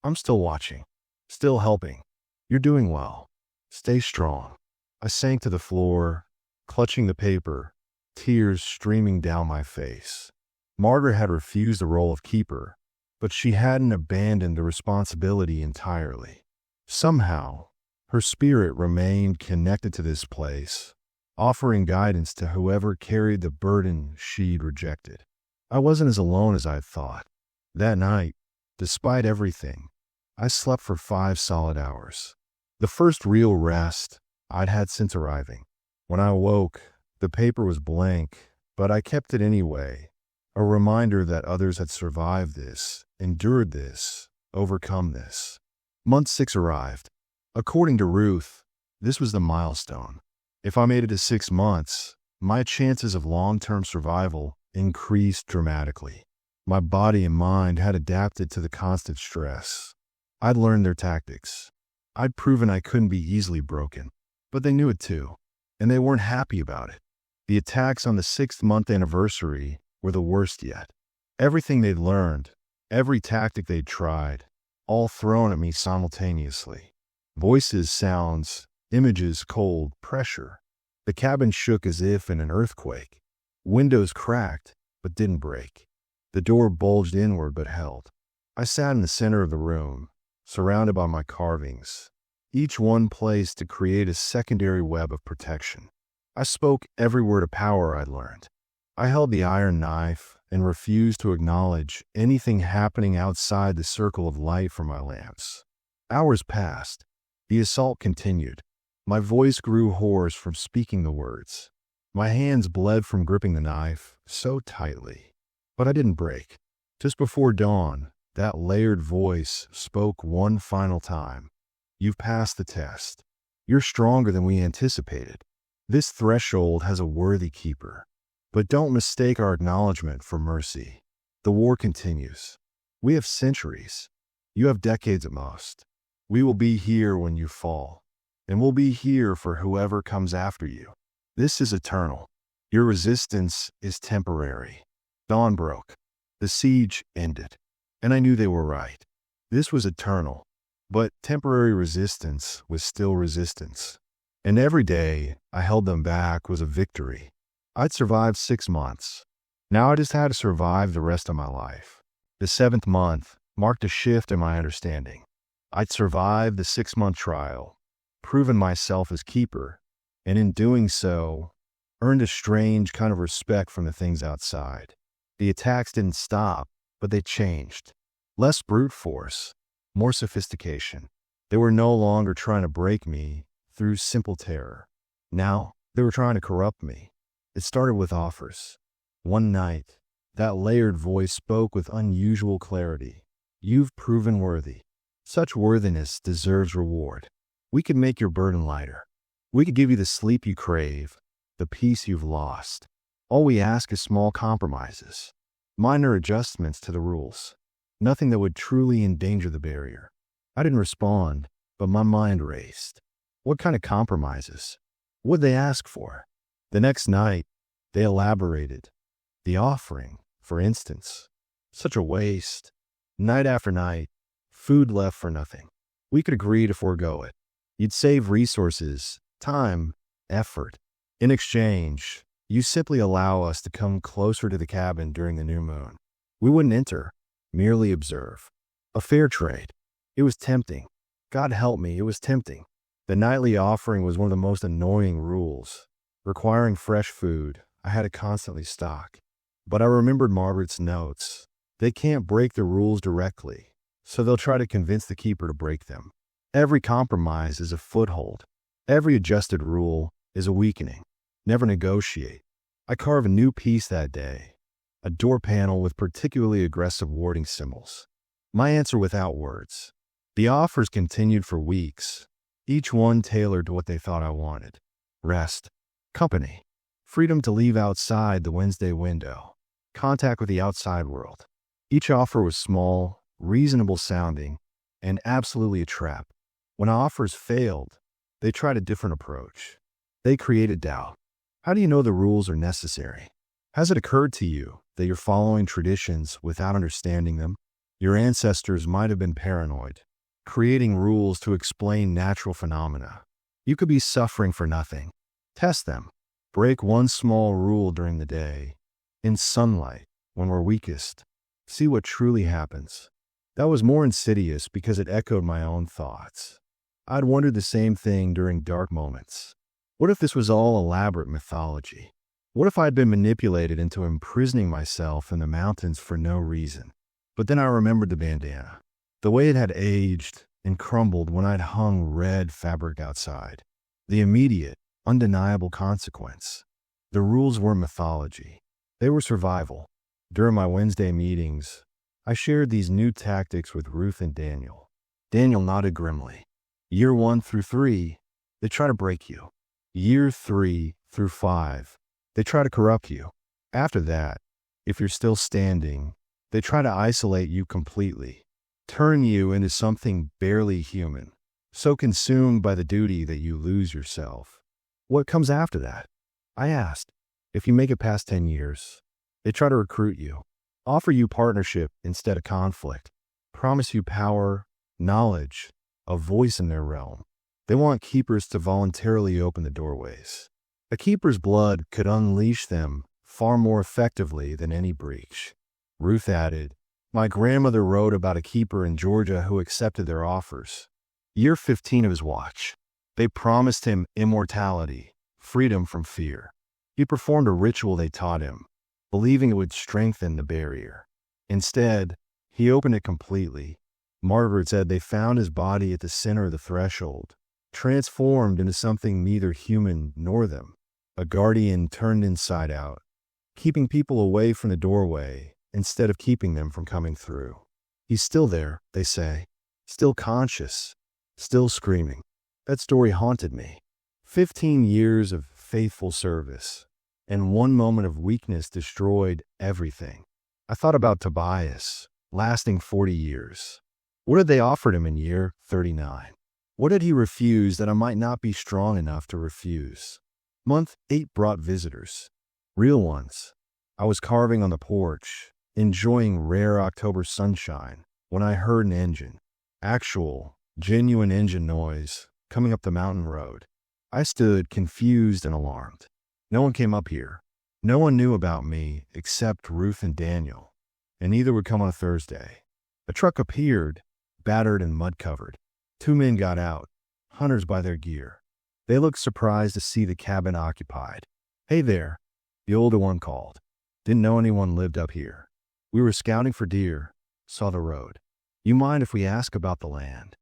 I'm still watching, still helping. You're doing well. Stay strong. I sank to the floor, clutching the paper, tears streaming down my face. Margaret had refused the role of keeper, but she hadn't abandoned the responsibility entirely. Somehow, her spirit remained connected to this place, offering guidance to whoever carried the burden she'd rejected. I wasn't as alone as I'd thought. That night, despite everything, I slept for 5 solid hours. The first real rest I'd had since arriving. When I awoke, the paper was blank, but I kept it anyway, a reminder that others had survived this, endured this, overcome this. Month 6 arrived. According to Ruth, this was the milestone. If I made it to 6 months, my chances of long-term survival increased dramatically. My body and mind had adapted to the constant stress. I'd learned their tactics. I'd proven I couldn't be easily broken, but they knew it too, and they weren't happy about it. The attacks on the 6th-month anniversary were the worst yet. Everything they'd learned, every tactic they'd tried, all thrown at me simultaneously. Voices, sounds, images, cold, pressure. The cabin shook as if in an earthquake. Windows cracked, but didn't break. The door bulged inward but held. I sat in the center of the room, surrounded by my carvings, each one placed to create a secondary web of protection. I spoke every word of power I'd learned. I held the iron knife and refused to acknowledge anything happening outside the circle of light from my lamps. Hours passed. The assault continued. My voice grew hoarse from speaking the words. My hands bled from gripping the knife so tightly. But I didn't break. Just before dawn, that layered voice spoke one final time. You've passed the test. You're stronger than we anticipated. This threshold has a worthy keeper. But don't mistake our acknowledgement for mercy. The war continues. We have centuries. You have decades at most. We will be here when you fall, and we'll be here for whoever comes after you. This is eternal. Your resistance is temporary. Dawn broke. The siege ended. And I knew they were right. This was eternal. But temporary resistance was still resistance. And every day I held them back was a victory. I'd survived 6 months. Now I just had to survive the rest of my life. The 7th month marked a shift in my understanding. I'd survived the 6-month trial, proven myself as keeper, and in doing so, earned a strange kind of respect from the things outside. The attacks didn't stop, but they changed. Less brute force, more sophistication. They were no longer trying to break me through simple terror. Now, they were trying to corrupt me. It started with offers. One night, that layered voice spoke with unusual clarity. You've proven worthy. Such worthiness deserves reward. We could make your burden lighter. We could give you the sleep you crave, the peace you've lost. All we ask is small compromises, minor adjustments to the rules. Nothing that would truly endanger the barrier. I didn't respond, but my mind raced. What kind of compromises? What'd they ask for? The next night, they elaborated. The offering, for instance. Such a waste. Night after night, food left for nothing. We could agree to forego it. You'd save resources, time, effort. In exchange, you simply allow us to come closer to the cabin during the new moon. We wouldn't enter, merely observe. A fair trade. It was tempting. God help me, it was tempting. The nightly offering was one of the most annoying rules. Requiring fresh food, I had to constantly stock. But I remembered Margaret's notes. They can't break the rules directly, so they'll try to convince the keeper to break them. Every compromise is a foothold. Every adjusted rule is a weakening. Never negotiate. I carved a new piece that day, a door panel with particularly aggressive warding symbols. My answer without words. The offers continued for weeks, each one tailored to what they thought I wanted. Rest, company, freedom to leave outside the Wednesday window, contact with the outside world. Each offer was small, reasonable sounding, and absolutely a trap. When offers failed, they tried a different approach. They created doubt. How do you know the rules are necessary? Has it occurred to you that you're following traditions without understanding them? Your ancestors might have been paranoid, creating rules to explain natural phenomena. You could be suffering for nothing. Test them. Break one small rule during the day, in sunlight, when we're weakest. See what truly happens. That was more insidious because it echoed my own thoughts. I'd wondered the same thing during dark moments. What if this was all elaborate mythology? What if I'd been manipulated into imprisoning myself in the mountains for no reason? But then I remembered the bandana, the way it had aged and crumbled when I'd hung red fabric outside. The immediate, undeniable consequence. The rules were mythology. They were survival. During my Wednesday meetings, I shared these new tactics with Ruth and Daniel. Daniel nodded grimly. Year 1 through 3, they try to break you. Year 3 through 5, they try to corrupt you. After that, if you're still standing, they try to isolate you completely, turn you into something barely human, so consumed by the duty that you lose yourself. What comes after that? I asked. If you make it past 10 years, they try to recruit you, offer you partnership instead of conflict, promise you power, knowledge, a voice in their realm. They want keepers to voluntarily open the doorways. A keeper's blood could unleash them far more effectively than any breach. Ruth added, my grandmother wrote about a keeper in Georgia who accepted their offers. Year 15 of his watch. They promised him immortality, freedom from fear. He performed a ritual they taught him, believing it would strengthen the barrier. Instead, he opened it completely. Margaret said they found his body at the center of the threshold, transformed into something neither human nor them, a guardian turned inside out, keeping people away from the doorway instead of keeping them from coming through. He's still there, they say, still conscious, still screaming. That story haunted me. 15 years of faithful service, and one moment of weakness destroyed everything. I thought about Tobias, lasting 40 years. What had they offered him in year 39? What had he refused that I might not be strong enough to refuse? Month 8 brought visitors. Real ones. I was carving on the porch, enjoying rare October sunshine, when I heard an engine. Actual, genuine engine noise, coming up the mountain road. I stood confused and alarmed. No one came up here. No one knew about me except Ruth and Daniel, and neither would come on a Thursday. A truck appeared, battered and mud-covered. 2 men got out, hunters by their gear. They looked surprised to see the cabin occupied. Hey there, the older one called. Didn't know anyone lived up here. We were scouting for deer, saw the road. You mind if we ask about the land?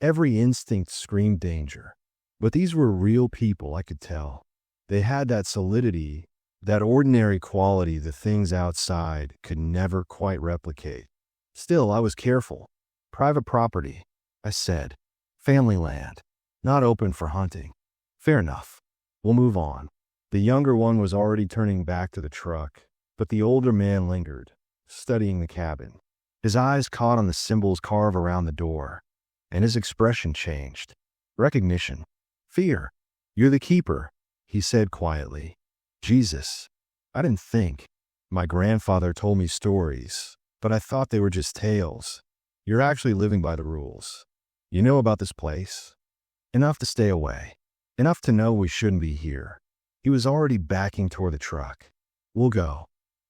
Every instinct screamed danger. But these were real people, I could tell. They had that solidity, that ordinary quality the things outside could never quite replicate. Still, I was careful. Private property, I said. Family land, not open for hunting. Fair enough. We'll move on. The younger one was already turning back to the truck, but the older man lingered, studying the cabin. His eyes caught on the symbols carved around the door, and his expression changed. Recognition. Fear. You're the keeper, he said quietly. Jesus. I didn't think. My grandfather told me stories, but I thought they were just tales. You're actually living by the rules. You know about this place? Enough to stay away. Enough to know we shouldn't be here. He was already backing toward the truck. We'll go.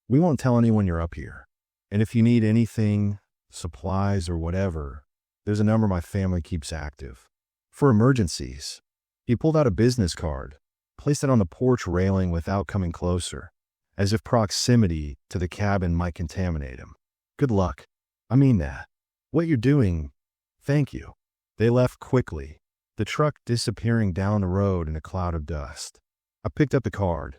We won't tell anyone you're up here. And if you need anything, supplies or whatever, there's a number my family keeps active. For emergencies. He pulled out a business card, placed it on the porch railing without coming closer, as if proximity to the cabin might contaminate him. Good luck. I mean that. What you're doing, thank you. They left quickly, the truck disappearing down the road in a cloud of dust. I picked up the card.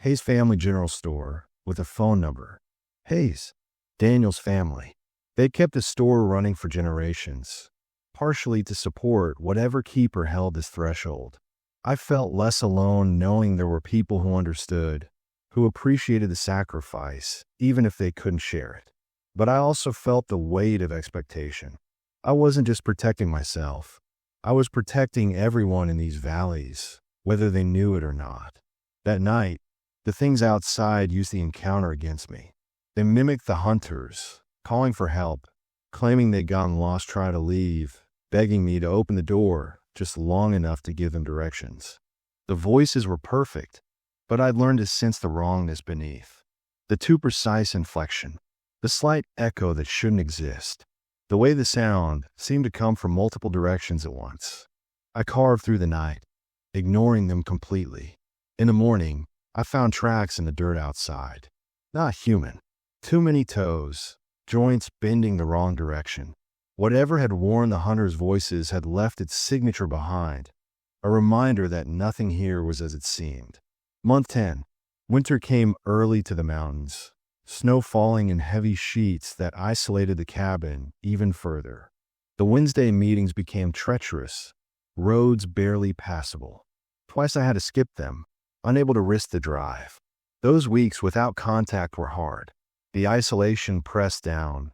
Hayes Family General Store, with a phone number. Hayes, Daniel's family. They'd kept the store running for generations, partially to support whatever keeper held this threshold. I felt less alone knowing there were people who understood, who appreciated the sacrifice, even if they couldn't share it. But I also felt the weight of expectation. I wasn't just protecting myself. I was protecting everyone in these valleys, whether they knew it or not. That night, the things outside used the encounter against me. They mimicked the hunters, calling for help, claiming they'd gotten lost trying to leave, begging me to open the door just long enough to give them directions. The voices were perfect, but I'd learned to sense the wrongness beneath. The too precise inflection, the slight echo that shouldn't exist. The way the sound seemed to come from multiple directions at once. I carved through the night, ignoring them completely. In the morning, I found tracks in the dirt outside. Not human. Too many toes, joints bending the wrong direction. Whatever had worn the hunter's voices had left its signature behind, a reminder that nothing here was as it seemed. Month 10. Winter came early to the mountains. Snow falling in heavy sheets that isolated the cabin even further. The Wednesday meetings became treacherous, roads barely passable. Twice I had to skip them, unable to risk the drive. Those weeks without contact were hard. The isolation pressed down,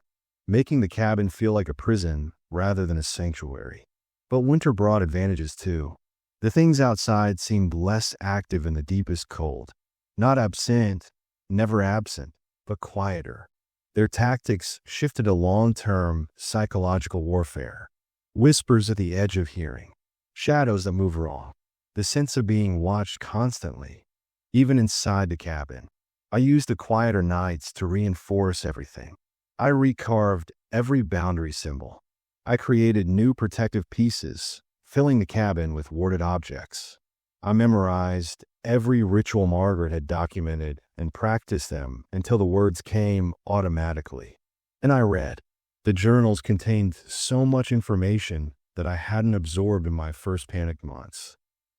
making the cabin feel like a prison rather than a sanctuary. But winter brought advantages too. The things outside seemed less active in the deepest cold. Not absent, never absent, but quieter. Their tactics shifted to long-term psychological warfare. Whispers at the edge of hearing. Shadows that move wrong. The sense of being watched constantly, even inside the cabin. I used the quieter nights to reinforce everything. I recarved every boundary symbol. I created new protective pieces, filling the cabin with warded objects. I memorized every ritual Margaret had documented and practiced them until the words came automatically. And I read. The journals contained so much information that I hadn't absorbed in my first panic months.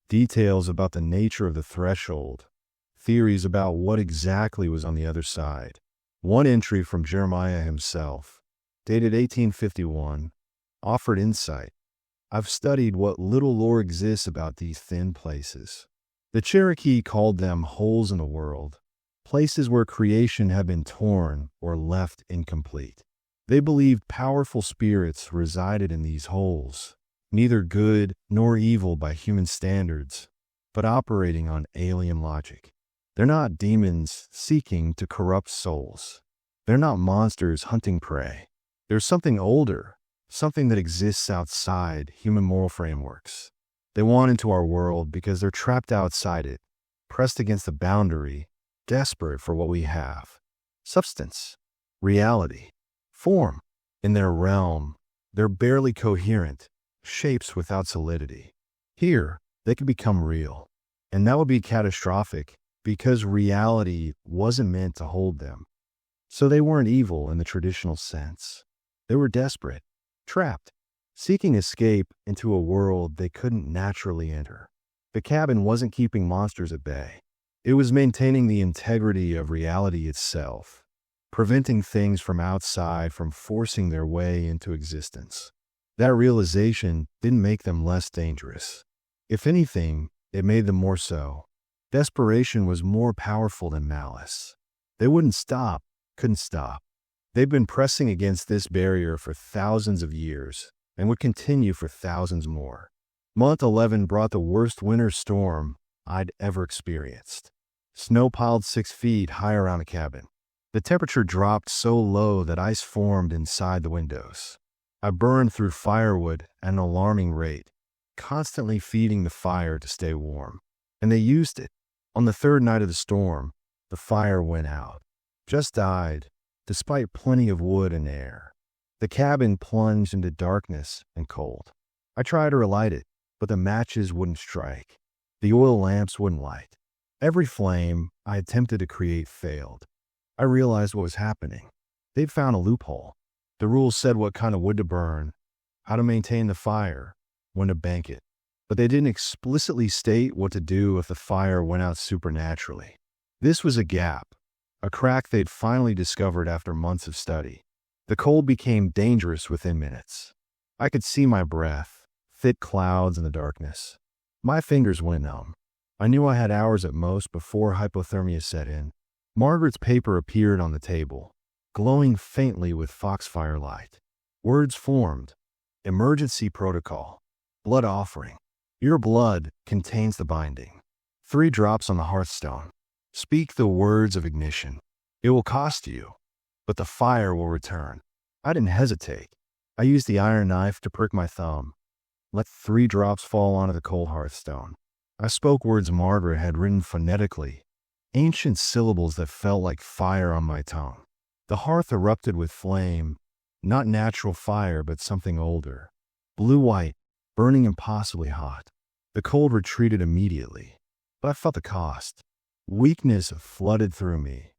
Details about the nature of the threshold, theories about what exactly was on the other side. One entry from Jeremiah himself, dated 1851, offered insight. I've studied what little lore exists about these thin places. The Cherokee called them holes in the world, places where creation had been torn or left incomplete. They believed powerful spirits resided in these holes, neither good nor evil by human standards, but operating on alien logic. They're not demons seeking to corrupt souls. They're not monsters hunting prey. There's something older, something that exists outside human moral frameworks. They want into our world because they're trapped outside it, pressed against the boundary, desperate for what we have. Substance, reality, form. In their realm, they're barely coherent, shapes without solidity. Here, they could become real, and that would be catastrophic because reality wasn't meant to hold them. So they weren't evil in the traditional sense. They were desperate, trapped, seeking escape into a world they couldn't naturally enter. The cabin wasn't keeping monsters at bay. It was maintaining the integrity of reality itself, preventing things from outside from forcing their way into existence. That realization didn't make them less dangerous. If anything, it made them more so. Desperation was more powerful than malice. They wouldn't stop, couldn't stop. They've been pressing against this barrier for thousands of years and would continue for thousands more. Month 11 brought the worst winter storm I'd ever experienced. Snow piled 6 feet high around the cabin. The temperature dropped so low that ice formed inside the windows. I burned through firewood at an alarming rate, constantly feeding the fire to stay warm. And they used it. On the third night of the storm, the fire went out. Just died, despite plenty of wood and air. The cabin plunged into darkness and cold. I tried to relight it, but the matches wouldn't strike. The oil lamps wouldn't light. Every flame I attempted to create failed. I realized what was happening. They'd found a loophole. The rules said what kind of wood to burn, how to maintain the fire, when to bank it. But they didn't explicitly state what to do if the fire went out supernaturally. This was a gap, a crack they'd finally discovered after months of study. The cold became dangerous within minutes. I could see my breath, thick clouds in the darkness. My fingers went numb. I knew I had hours at most before hypothermia set in. Margaret's paper appeared on the table, glowing faintly with foxfire light. Words formed. Emergency protocol. Blood offering. Your blood contains the binding. 3 drops on the hearthstone. Speak the words of ignition. It will cost you, but the fire will return. I didn't hesitate. I used the iron knife to prick my thumb. Let 3 drops fall onto the cold hearthstone. I spoke words Margaret had written phonetically, ancient syllables that felt like fire on my tongue. The hearth erupted with flame, not natural fire, but something older. Blue-white, burning impossibly hot. The cold retreated immediately, but I felt the cost. Weakness flooded through me,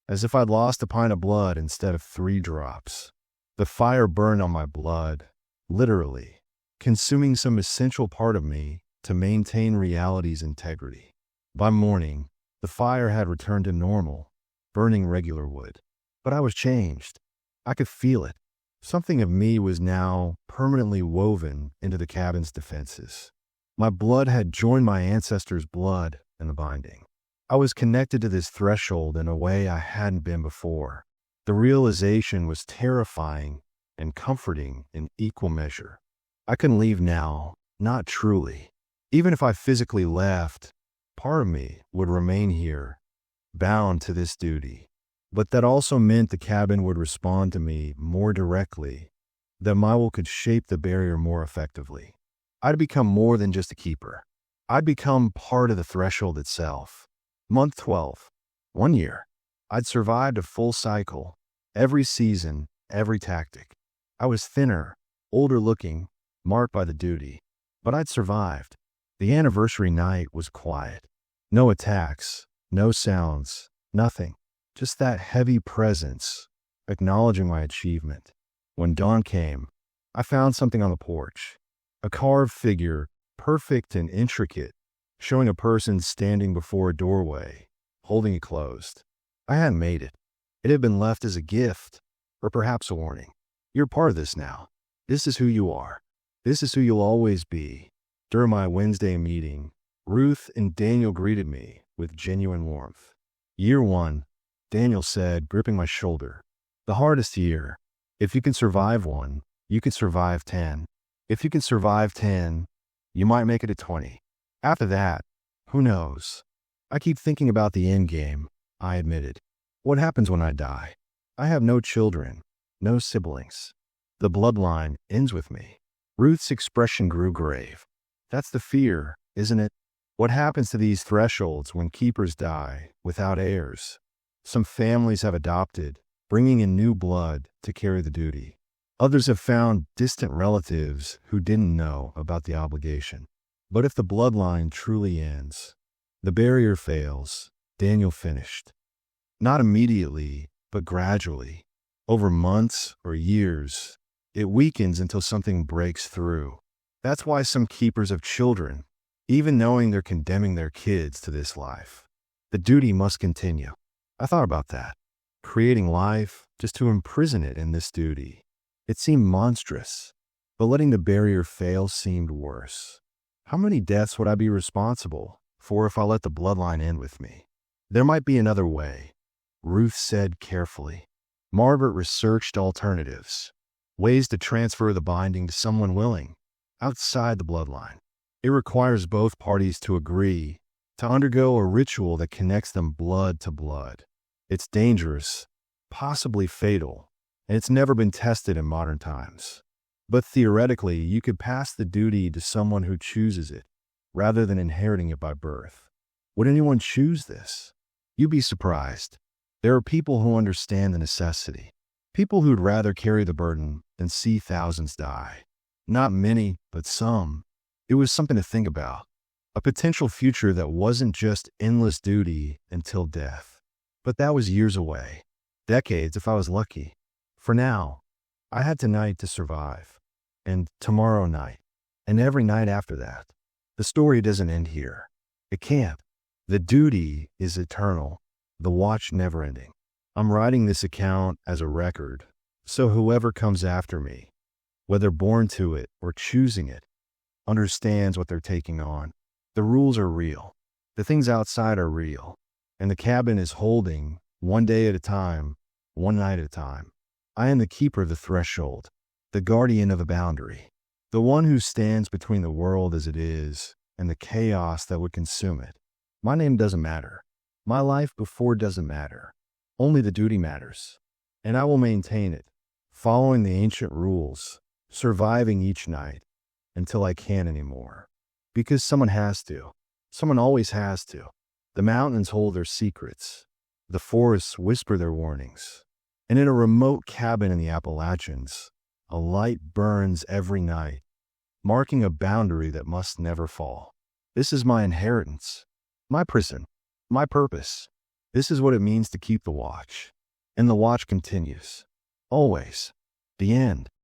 as if I'd lost a pint of blood instead of 3 drops. The fire burned on my blood, literally, consuming some essential part of me to maintain reality's integrity. By morning, the fire had returned to normal, burning regular wood. But I was changed. I could feel it. Something of me was now permanently woven into the cabin's defenses. My blood had joined my ancestors' blood in the binding. I was connected to this threshold in a way I hadn't been before. The realization was terrifying and comforting in equal measure. I couldn't leave now, not truly. Even if I physically left, part of me would remain here, bound to this duty. But that also meant the cabin would respond to me more directly, that my will could shape the barrier more effectively. I'd become more than just a keeper. I'd become part of the threshold itself. Month 12. 1 year. I'd survived a full cycle, every season, every tactic. I was thinner, older looking, marked by the duty. But I'd survived. The anniversary night was quiet. No attacks, no sounds, nothing. Just that heavy presence, acknowledging my achievement. When dawn came, I found something on the porch. A carved figure, perfect and intricate, showing a person standing before a doorway, holding it closed. I hadn't made it. It had been left as a gift, or perhaps a warning. You're part of this now. This is who you are. This is who you'll always be. During my Wednesday meeting, Ruth and Daniel greeted me with genuine warmth. Year 1, Daniel said, gripping my shoulder. The hardest year. If you can survive 1, you can survive 10. If you can survive 10, you might make it to 20. After that, who knows? I keep thinking about the end game, I admitted. What happens when I die? I have no children, no siblings. The bloodline ends with me. Ruth's expression grew grave. That's the fear, isn't it? What happens to these thresholds when keepers die without heirs? Some families have adopted, bringing in new blood to carry the duty. Others have found distant relatives who didn't know about the obligation. But if the bloodline truly ends, the barrier fails, Daniel finished. Not immediately, but gradually. Over months or years, it weakens until something breaks through. That's why some keepers have children, even knowing they're condemning their kids to this life. The duty must continue. I thought about that. Creating life just to imprison it in this duty. It seemed monstrous, but letting the barrier fail seemed worse. How many deaths would I be responsible for if I let the bloodline end with me? There might be another way, Ruth said carefully. Margaret researched alternatives, ways to transfer the binding to someone willing, outside the bloodline. It requires both parties to agree, to undergo a ritual that connects them blood to blood. It's dangerous, possibly fatal, and it's never been tested in modern times. But theoretically, you could pass the duty to someone who chooses it, rather than inheriting it by birth. Would anyone choose this? You'd be surprised. There are people who understand the necessity. People who'd rather carry the burden than see thousands die. Not many, but some. It was something to think about. A potential future that wasn't just endless duty until death. But that was years away. Decades if I was lucky. For now, I had tonight to survive. And tomorrow night. And every night after that. The story doesn't end here. It can't. The duty is eternal. The watch never-ending. I'm writing this account as a record, so whoever comes after me, whether born to it or choosing it, understands what they're taking on. The rules are real. The things outside are real. And the cabin is holding, one day at a time, one night at a time. I am the keeper of the threshold, the guardian of the boundary, the one who stands between the world as it is and the chaos that would consume it. My name doesn't matter. My life before doesn't matter. Only the duty matters. And I will maintain it, following the ancient rules, surviving each night, until I can't anymore. Because someone has to. Someone always has to. The mountains hold their secrets. The forests whisper their warnings. And in a remote cabin in the Appalachians, a light burns every night, marking a boundary that must never fall. This is my inheritance, my prison, my purpose. This is what it means to keep the watch. And the watch continues. Always. The end.